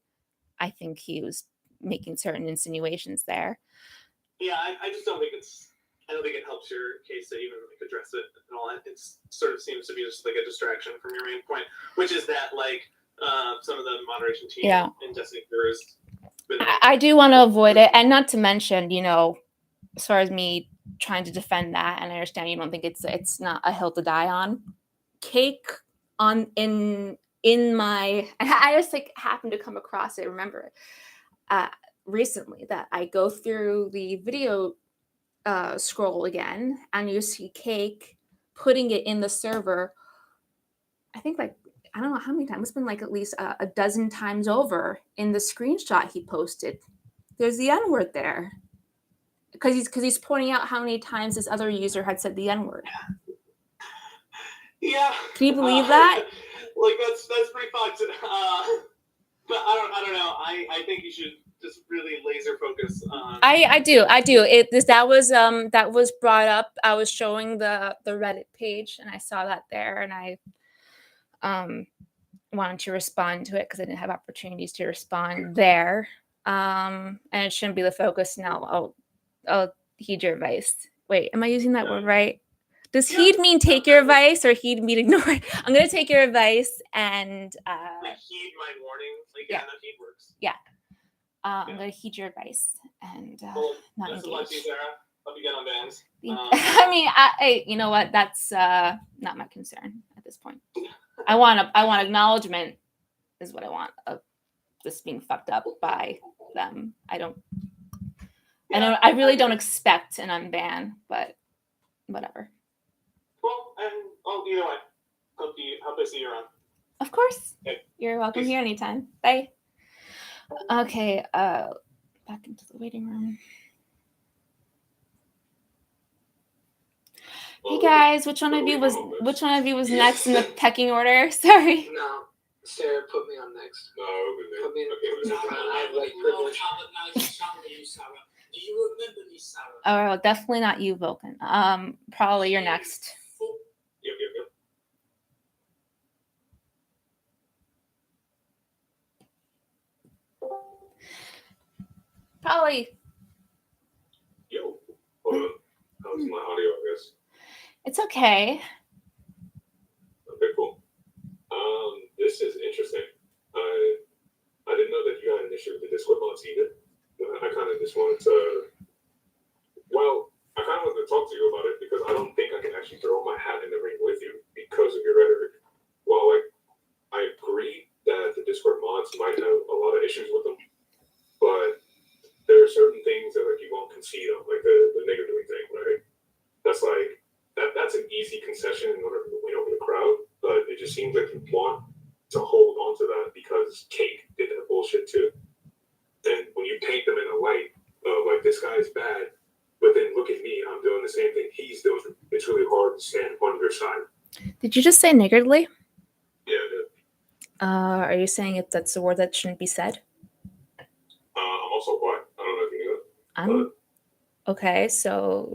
I think he was making certain insinuations there. Yeah, I just don't think I don't think it helps your case to even like address it at all. It sort of seems to be just like a distraction from your main point, which is that like some of the moderation team in Destiny is. I do want to avoid it, and not to mention, you know, as far as me trying to defend that, and I understand you don't think it's not a hill to die on. Cake on in my I just like happened to come across it. Remember recently that I go through the video scroll again, and you see Cake putting it in the server. I think like I don't know how many times. It's been like at least a dozen times over in the screenshot he posted. There's the N-word there. Because he's pointing out how many times this other user had said the N-word. Yeah. Can you believe that? Like that's pretty fucked. But I don't know. I think you should just really laser focus on. I do. That was brought up. I was showing the Reddit page, and I saw that there, and I wanted to respond to it because I didn't have opportunities to respond there. And it shouldn't be the focus now. I'll heed your advice. Wait, am I using that word right? Does heed mean take your advice, or heed mean ignore it? I'm gonna take your advice and like heed my warning. Like yeah, that heed works. Yeah. I'm gonna heed your advice and not engage. Hope you get on bands. I mean, I you know what? That's not my concern at this point. I want acknowledgement is what I want of this being fucked up by them. I really don't expect an unban, but whatever. Well, and either way, hope I see you around. Of course. Okay. You're welcome here anytime. Bye. Okay, back into the waiting room. Hey guys, which one of you was next in the pecking order? Sorry. No, Sarah put me on next. No, Put me in I have like privilege. Do you remember me, Sarah? Oh, well, definitely not you, Vulcan. Probably you're next. Yep. Probably. Yo, hold on. How's my audio, I guess? It's okay. Okay, cool. This is interesting. I didn't know that you had an issue with the Discord mods either. I kind of just wanted to. Well, I kind of wanted to talk to you about it because I don't think I can actually throw my hat in the ring with you because of your rhetoric. While I agree that the Discord mods might have a lot of issues with them, but there are certain things that like you won't concede on, like the nigger doing thing, right? That's like that's a an easy concession in order to win over the crowd, but it just seems like you want to hold on to that because Cake did that bullshit too. And when you paint them in a light of like this guy's bad, but then look at me, I'm doing the same thing he's doing. It's really hard to stand on your side. Did you just say niggardly? Yeah. Are you saying if that's a word that shouldn't be said? I'm also white. I don't know if you knew that. I'm okay. So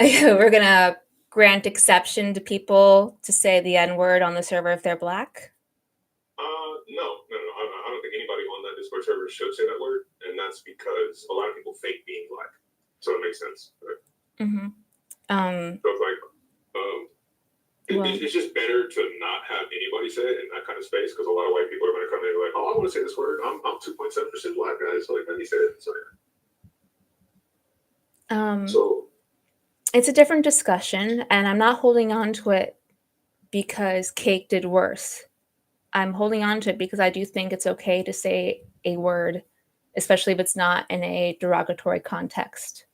we're gonna grant exception to people to say the N-word on the server if they're black. No. I don't think anybody on that Discord server should say that word, and that's because a lot of people fake being black, so it makes sense. Right? Mm-hmm. So it's like, it's just better to not have anybody say it in that kind of space because a lot of white people are going to come in and be like, oh, I want to say this word. I'm 2.7% black, guys. So like, let me say it. So it's a different discussion, and I'm not holding on to it because Cake did worse. I'm holding on to it because I do think it's okay to say a word, especially if it's not in a derogatory context,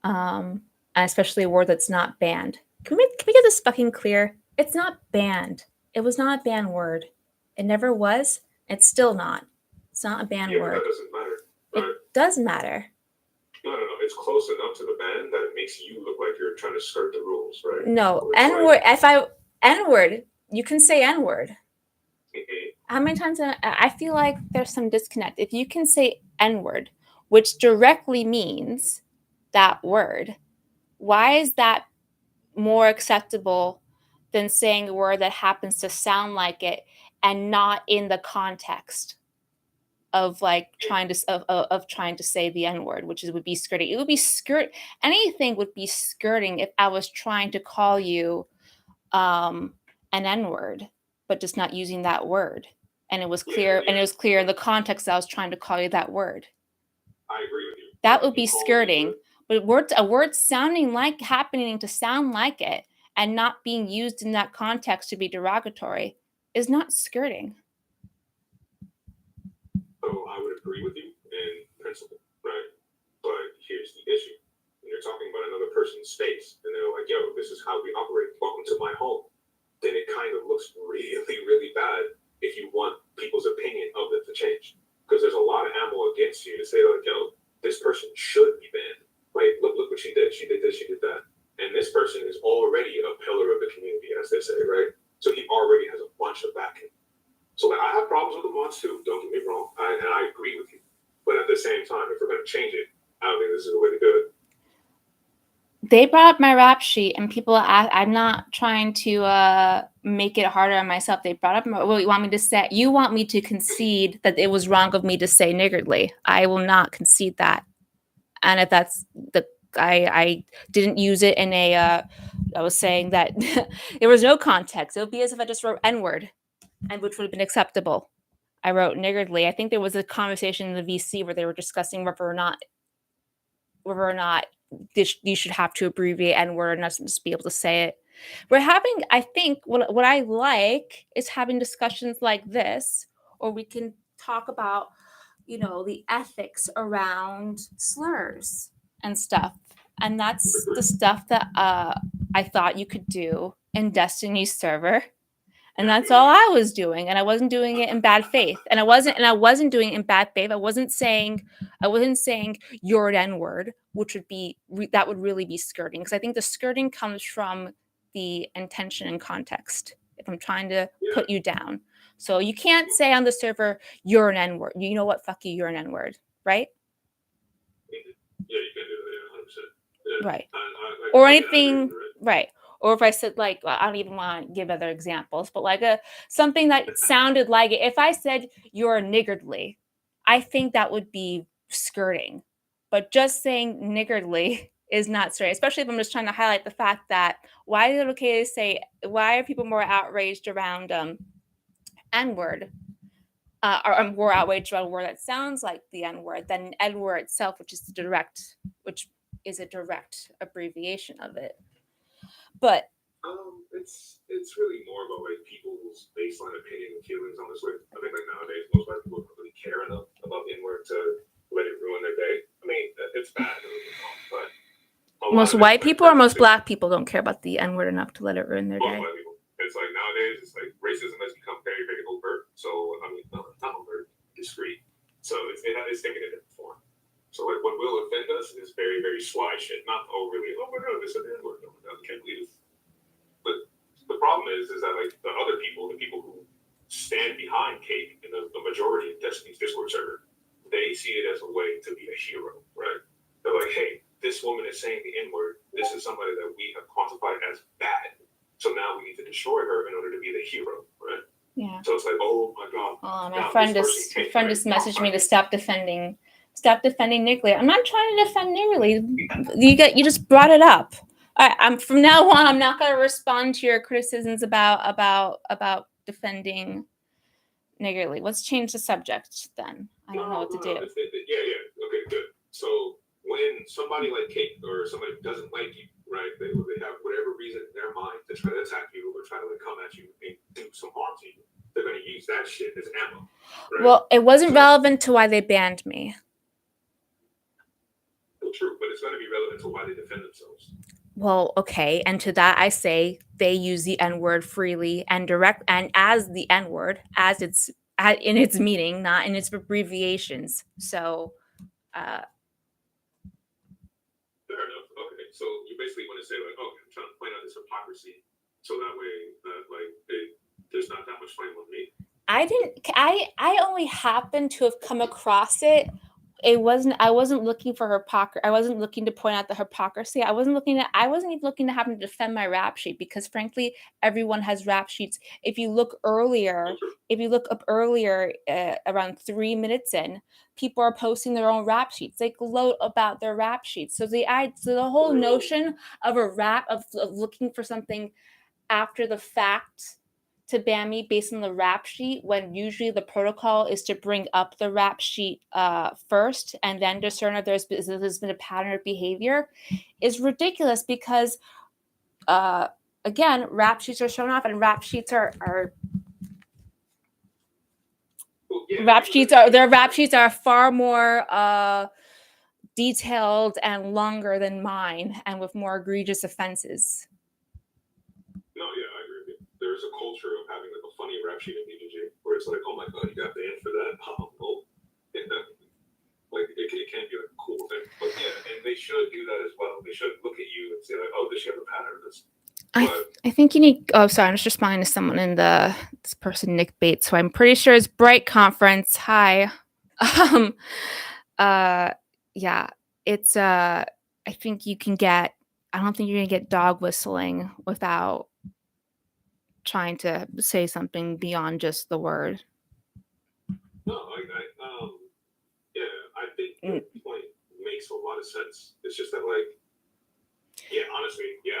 and especially a word that's not banned. Can we get this fucking clear? It's not banned. It was not a banned word. It never was. It's still not. It's not a banned word. That doesn't matter. It does matter. No. It's close enough to the ban that it makes you look like you're trying to skirt the rules, right? No, N-word. N-word, you can say N-word. How many times? I feel like there's some disconnect. If you can say N-word, which directly means that word, why is that more acceptable than saying a word that happens to sound like it and not in the context of like trying to say the N-word, which would be skirting? It would be anything would be skirting if I was trying to call you an N-word, but just not using that word. And it was clear, and it was clear in the context that I was trying to call you that word. I agree with you. That would be skirting. But a word sounding like happening to sound like it and not being used in that context to be derogatory is not skirting. So I would agree with you in principle, right? But here's the issue. When you're talking about another person's space and they're like, yo, this is how we operate, welcome to my home, then it kind of looks really, really bad if you want people's opinion of it to change. Because there's a lot of ammo against you to say, like, yo, this person should be banned. Like, look what she did. She did this, she did that. And this person is already a pillar of the community, as they say, right? So he already has a bunch of backing. So like, I have problems with the mods too, don't get me wrong. And I agree with you. But at the same time, if we're going to change it, I don't think this is the way to do it. They brought up my rap sheet, and people ask, I'm not trying to make it harder on myself. They brought up what you want me to say. You want me to concede that it was wrong of me to say niggardly. I will not concede that. And if that's I didn't use it in I was saying that there was no context. It would be as if I just wrote N-word, and which would have been acceptable. I wrote niggardly. I think there was a conversation in the VC where they were discussing whether or not you should have to abbreviate N-word and not just be able to say it. We're having, I think, what I like is having discussions like this, or we can talk about, the ethics around slurs and stuff. And that's the stuff that I thought you could do in Destiny's server. And that's all I was doing. And I wasn't doing it in bad faith. And I wasn't doing it in bad faith. I wasn't saying you're an N-word, which would be, that would really be skirting. Because I think the skirting comes from the intention and context. If I'm trying to put you down. So you can't say on the server, you're an N-word. You know what? Fuck you, you're an N-word. Right? Yeah, you can do that, 100%. Yeah. Right. Or anything, right. Or if I said, like, I don't even want to give other examples, but like something that sounded like it. If I said you're niggardly, I think that would be skirting. But just saying niggardly is not skirting, especially if I'm just trying to highlight the fact that why is it okay to say, why are people more outraged around N-word? Or more outraged about a word that sounds like the N-word than N-word itself, which is a direct abbreviation of it. But it's really more about like people's baseline opinion and feelings on this. Like, I think like nowadays most white people don't really care enough about the N-word to let it ruin their day. I mean, it's bad, but Most white people or most black people don't care about the N-word enough to let it ruin their Most day. black people. It's like nowadays, it's like racism has become very, very overt. So I mean, not overt, discreet. So it's taking a different form. So like what will offend us is very, very sly shit. Not overly, oh my god, this is an N-word. Oh my god, I can't believe it. But the problem is that like the other people, the people who stand behind Kate in the majority of Destiny's Discord server, they see it as a way to be a hero, right? They're like, hey, this woman is saying the N-word. This is somebody that we have quantified as bad. So now we need to destroy her in order to be the hero, right? Yeah. So it's like, oh my god. My friend just messaged me to stop defending Nelia. I'm not trying to defend Nelia. You just brought it up. I'm from now on. I'm not going to respond to your criticisms about defending Nelia. Let's change the subject then. I don't know what to do. Yeah. Okay, good. So when somebody like Kate or somebody doesn't like you, right? They have whatever reason in their mind to try to attack you or try to like come at you and do some harm to you. They're going to use that shit as ammo. Right? Well, it wasn't relevant to why they banned me. Well, true, but it's going to be relevant to why they defend themselves. Well, okay, and to that I say they use the N-word freely and as the N-word, as it's in its meaning, not in its abbreviations. So, fair enough. Okay, so you basically want to say like, okay, I'm trying to point out this hypocrisy, so that way, there's not that much blame on me. I only happened to have come across it. I wasn't looking for hypocrisy. I wasn't looking to point out the hypocrisy. I wasn't even looking to have to defend my rap sheet because frankly, everyone has rap sheets. If you look up earlier, around 3 minutes in, people are posting their own rap sheets. They gloat about their rap sheets. So the whole notion of of looking for something after the fact to ban me based on the rap sheet, when usually the protocol is to bring up the rap sheet first and then discern if there's been a pattern of behavior, is ridiculous because, again, rap sheets are shown off and rap sheets are far more detailed and longer than mine and with more egregious offenses. No, yeah, I agree with you. There's a culture of having like a funny rap sheet in BGG where it's like, oh my god, you got banned for that? Oh, no. Like it can be like a cool thing. But yeah, and they should do that as well. They should look at you and say like, oh, does she have a pattern of this? I think you need. Oh, sorry, I'm just responding to someone in this person, Nick Bates, who I'm pretty sure is Bright Conference. Hi. Yeah, it's I think you can get. I don't think you're gonna get dog whistling without trying to say something beyond just the word. No, I think your point makes a lot of sense. It's just that, like, yeah, honestly, yeah,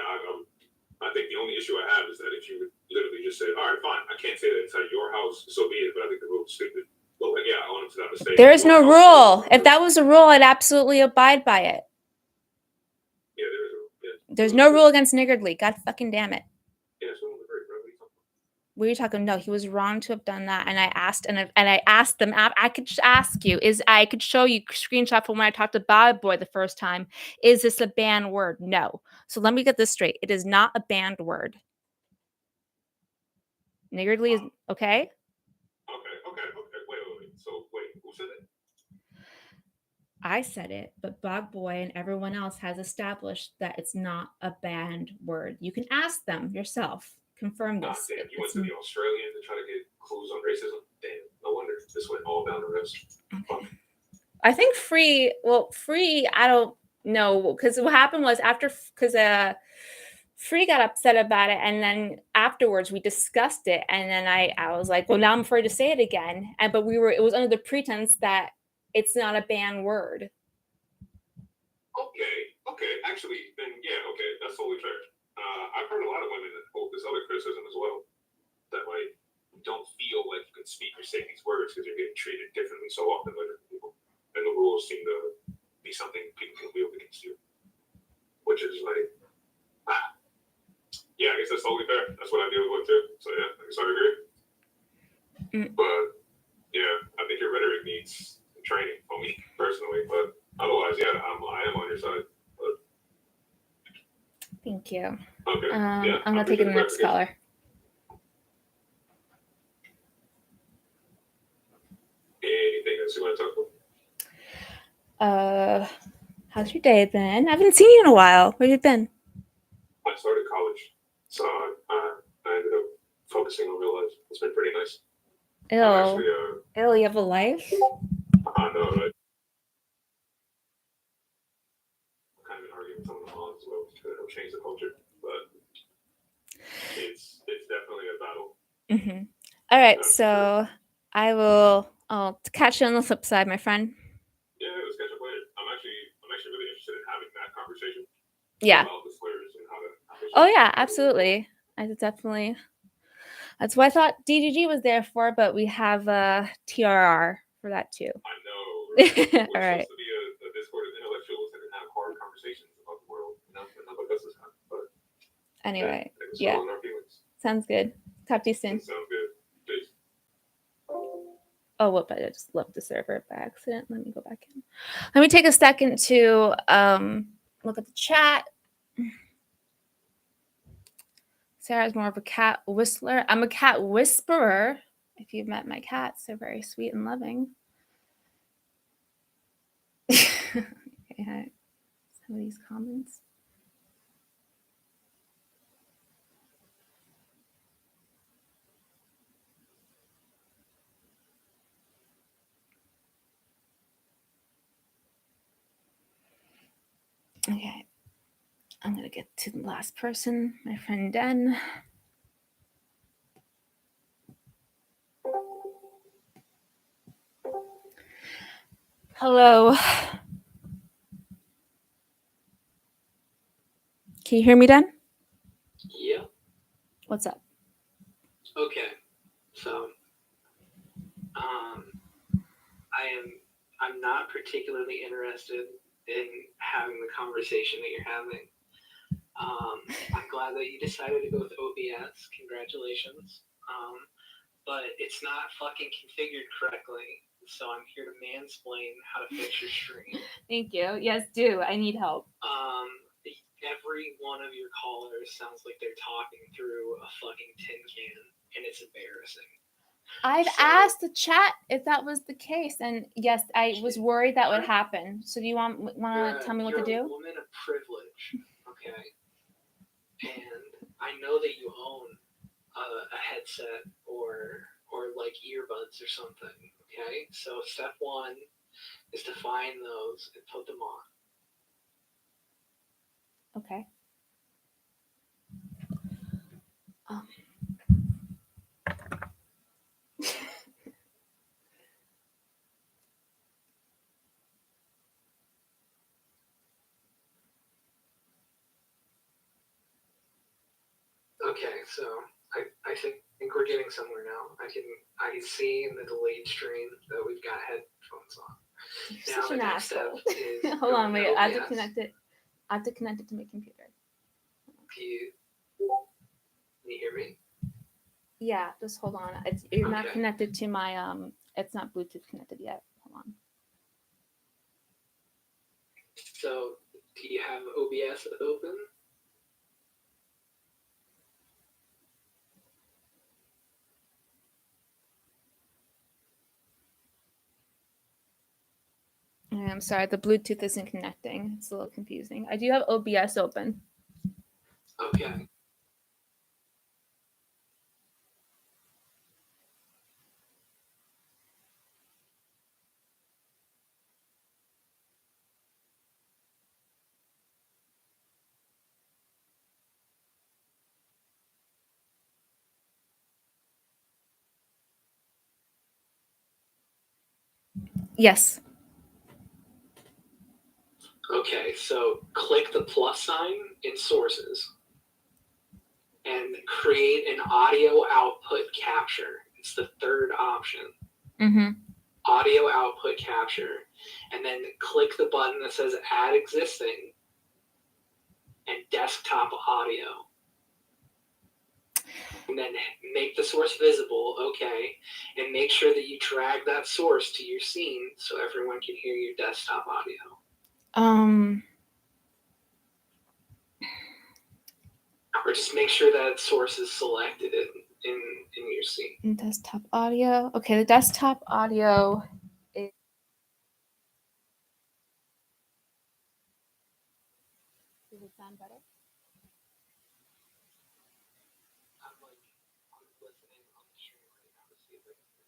I think the only issue I have is that if you would literally just say, all right, fine, I can't say that inside your house, so be it, but I think the rule is stupid. But, like, yeah, I want him to not mistake. There is no rule. If that was a rule, I'd absolutely abide by it. Yeah, there is a rule. Yeah. There's no rule against niggardly. God fucking damn it. Yeah, so I'm agree, bro. What are you talking? No, he was wrong to have done that. And I asked them. I could just ask you. I could show you screenshot from when I talked to Bob Boy the first time. Is this a banned word? No. So let me get this straight. It is not a banned word. Niggardly is okay. Wait. So wait, who said it? I said it, but Bog Boy and everyone else has established that it's not a banned word. You can ask them yourself. Confirm this. Damn, you went to the Australian to try to get clues on racism? Damn, no wonder this went all down the rest. Okay. I think free, I don't know, because what happened was Free got upset about it, and then afterwards we discussed it, and then I was like, well, now I'm afraid to say it again. But it was under the pretense that it's not a banned word. Okay. Actually, then yeah, okay, that's totally fair. I've heard a lot of women that hold this other criticism as well, that like don't feel like you can speak or say these words because you're getting treated differently so often by different people, and the rules seem to be something people can wield against you, which is like, yeah, I guess that's totally fair. That's what I deal with too. So yeah, I guess I agree. But yeah, I think your rhetoric needs some training for me personally, but otherwise, yeah, I am on your side. But Thank you. Okay. I'm Yeah, gonna take appreciate the the next clarification. caller. Anything else you want to talk about? How's your day been? I haven't seen you in a while. Where you been? I started college, so I ended up focusing on real life. It's been pretty nice. I'm actually, Ew, you have a life? I know, right? Kind of been arguing with some of the moms as well to help change the culture, but it's definitely a battle. Mm-hmm. All right, That's so I'll catch you on the flip side, my friend. Yeah, let's catch up later. I'm actually really interested in having that conversation. Yeah. About the slurs and how they Oh should yeah, handle it. absolutely. I definitely. That's what I thought DGG was there for, but we have TRR for that too. I know. Right? We're All right. supposed to be a Discord of intellectuals and have hard conversations about the world, you know, and about business time. But Anyway, it's yeah. all in our feelings. Sounds good. Talk to you soon. Sounds good. Peace. Oh, whoop, I just left the server by accident. Let me go back in. Let me take a second to look at the chat. Sarah's more of a cat whistler. I'm a cat whisperer. If you've met my cats, they're very sweet and loving. Okay, some of these comments. Okay, I'm going to get to the last person, my friend Den. Hello. Can you hear me, Den? Yeah. What's up? Okay. So, I'm not particularly interested in having the conversation that you're having. I'm glad that you decided to go with OBS. Congratulations. But it's not fucking configured correctly. So I'm here to mansplain how to fix your stream. Thank you. Yes, do. I need help. Every one of your callers sounds like they're talking through a fucking tin can, and it's embarrassing. I've asked the chat if that was the case, and yes, I was worried that would happen. So do you want to tell me what to do? You're a woman of privilege, okay? And I know that you own a headset or like earbuds or something, okay? So step one is to find those and put them on. Okay. Okay, so I think we're getting somewhere now. I can see in the delayed stream that we've got headphones on. You're Now such the an next asshole. step is Hold on, going wait. to I have to OBS. connect it. I have to connect it to my computer. Can you hear me? Yeah, just hold on. You're not Okay. connected to my It's not Bluetooth connected yet. Hold on. So do you have OBS open? I'm sorry, the Bluetooth isn't connecting. It's a little confusing. I do have OBS open. Okay. Yes. Okay, so click the plus sign in sources and create an audio output capture. It's the third option. Mm-hmm. Audio output capture. And then click the button that says add existing and desktop audio. And then make the source visible, okay, and make sure that you drag that source to your scene so everyone can hear your desktop audio. Or just make sure that source is selected in your scene. Desktop audio. Okay, the desktop audio is. Does it sound better? I'm listening on the stream right now to see if I can.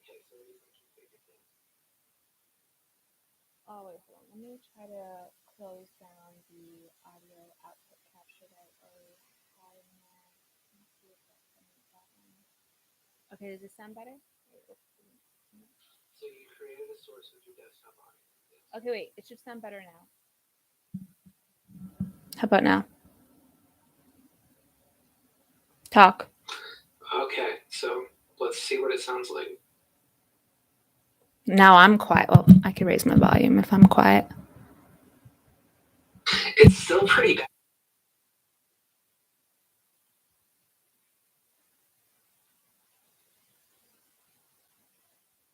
Okay, so what do you think you figured out? Oh wait, hold on. Let me try to close down the audio output capture that I already had in there. Let me see if that's that one. Okay, does this sound better? So you created a source with your desktop audio. Yes. Okay, wait. It should sound better now. How about now? Talk. Okay, so let's see what it sounds like. Now I'm quiet. Well, I can raise my volume if I'm quiet. It's still pretty bad.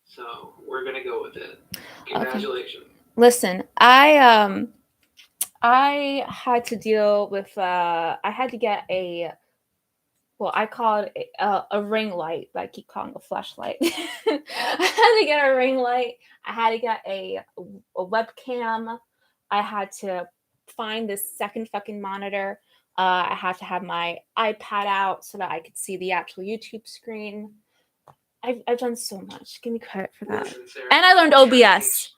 So we're gonna go with it. Congratulations. Okay. Listen, I had to deal with I had to get I call it a ring light, but I keep calling it a flashlight. I had to get a ring light. I had to get a webcam. I had to find this second fucking monitor. I had to have my iPad out so that I could see the actual YouTube screen. I've done so much. Give me credit for that. Listen, Sarah, And I learned OBS.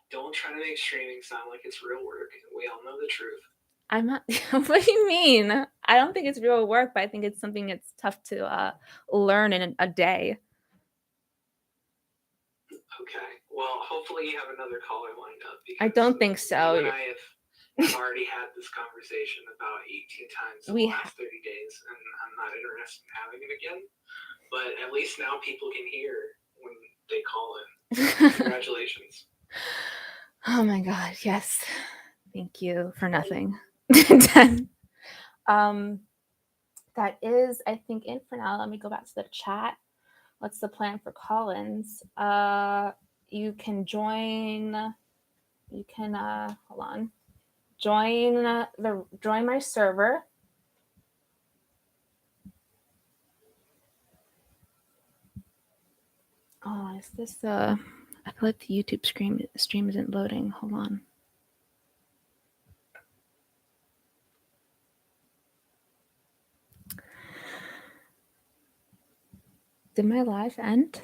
Don't try to make streaming sound like it's real work. We all know the truth. I'm not. What do you mean? I don't think it's real work, but I think it's something that's tough to learn in a day. Okay. Well, hopefully you have another caller lined up. I don't think so. You and I have already had this conversation about 18 times in the last 30 days, and I'm not interested in having it again. But at least now people can hear when they call in. Congratulations. Oh my God, yes. Thank you for nothing. That is, I think, it for now. Let me go back to the chat. What's the plan for call-ins? You can join. You can hold on. Join my server. Oh, is this I feel like the YouTube stream isn't loading. Hold on. Did my live end?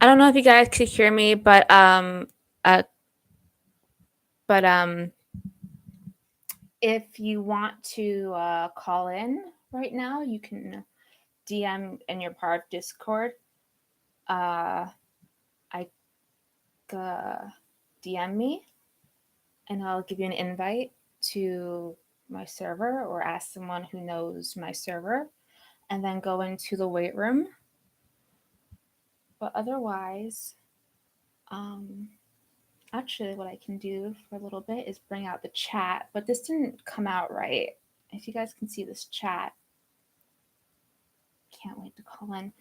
I don't know if you guys could hear me, but if you want to call in right now, you can DM in your part of Discord. DM me, and I'll give you an invite to my server, or ask someone who knows my server, and then go into the wait room. But otherwise, actually what I can do for a little bit is bring out the chat, but this didn't come out right. If you guys can see this chat, can't wait to call in.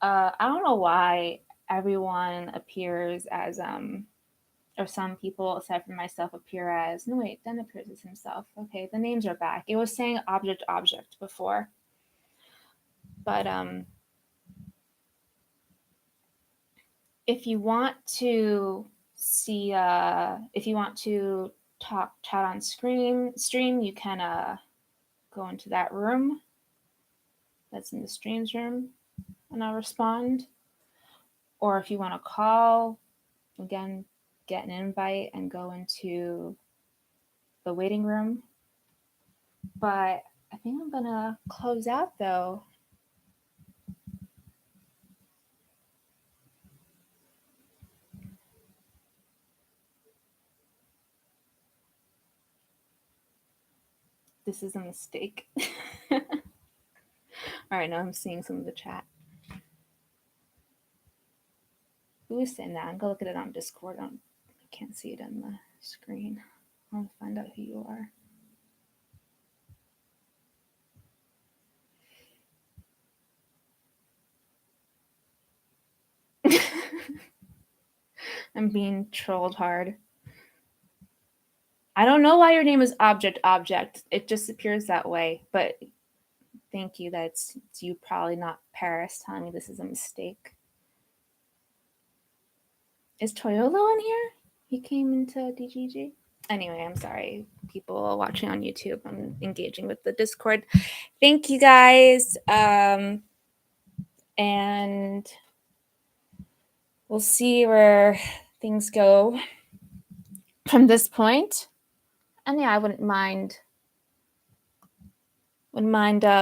I don't know why everyone appears as or some people aside from myself appear as, no wait, then appears as himself. Okay, the names are back. It was saying object before. But if you want to see if you want to chat on stream, you can go into that room that's in the streams room, and I'll respond. Or if you want to call, again, get an invite and go into the waiting room. But I think I'm gonna close out though. This is a mistake. All right, now I'm seeing some of the chat. Who is saying that? I'm gonna look at it on Discord. I can't see it on the screen. I'll find out who you are. I'm being trolled hard. I don't know why your name is Object. It just appears that way, but thank you. It's you, probably not Paris, telling me this is a mistake. Is Toyolo in here? He came into DGG? Anyway, I'm sorry, people watching on YouTube. I'm engaging with the Discord. Thank you guys. And we'll see where things go from this point. And yeah, I wouldn't mind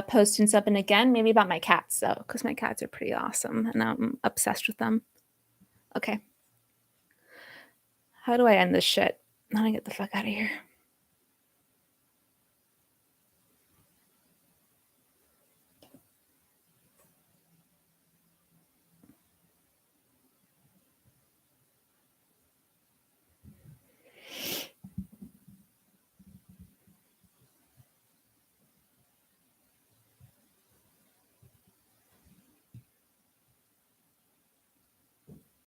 posting something again, maybe about my cats though, because my cats are pretty awesome and I'm obsessed with them. Okay. How do I end this shit? How do I get the fuck out of here?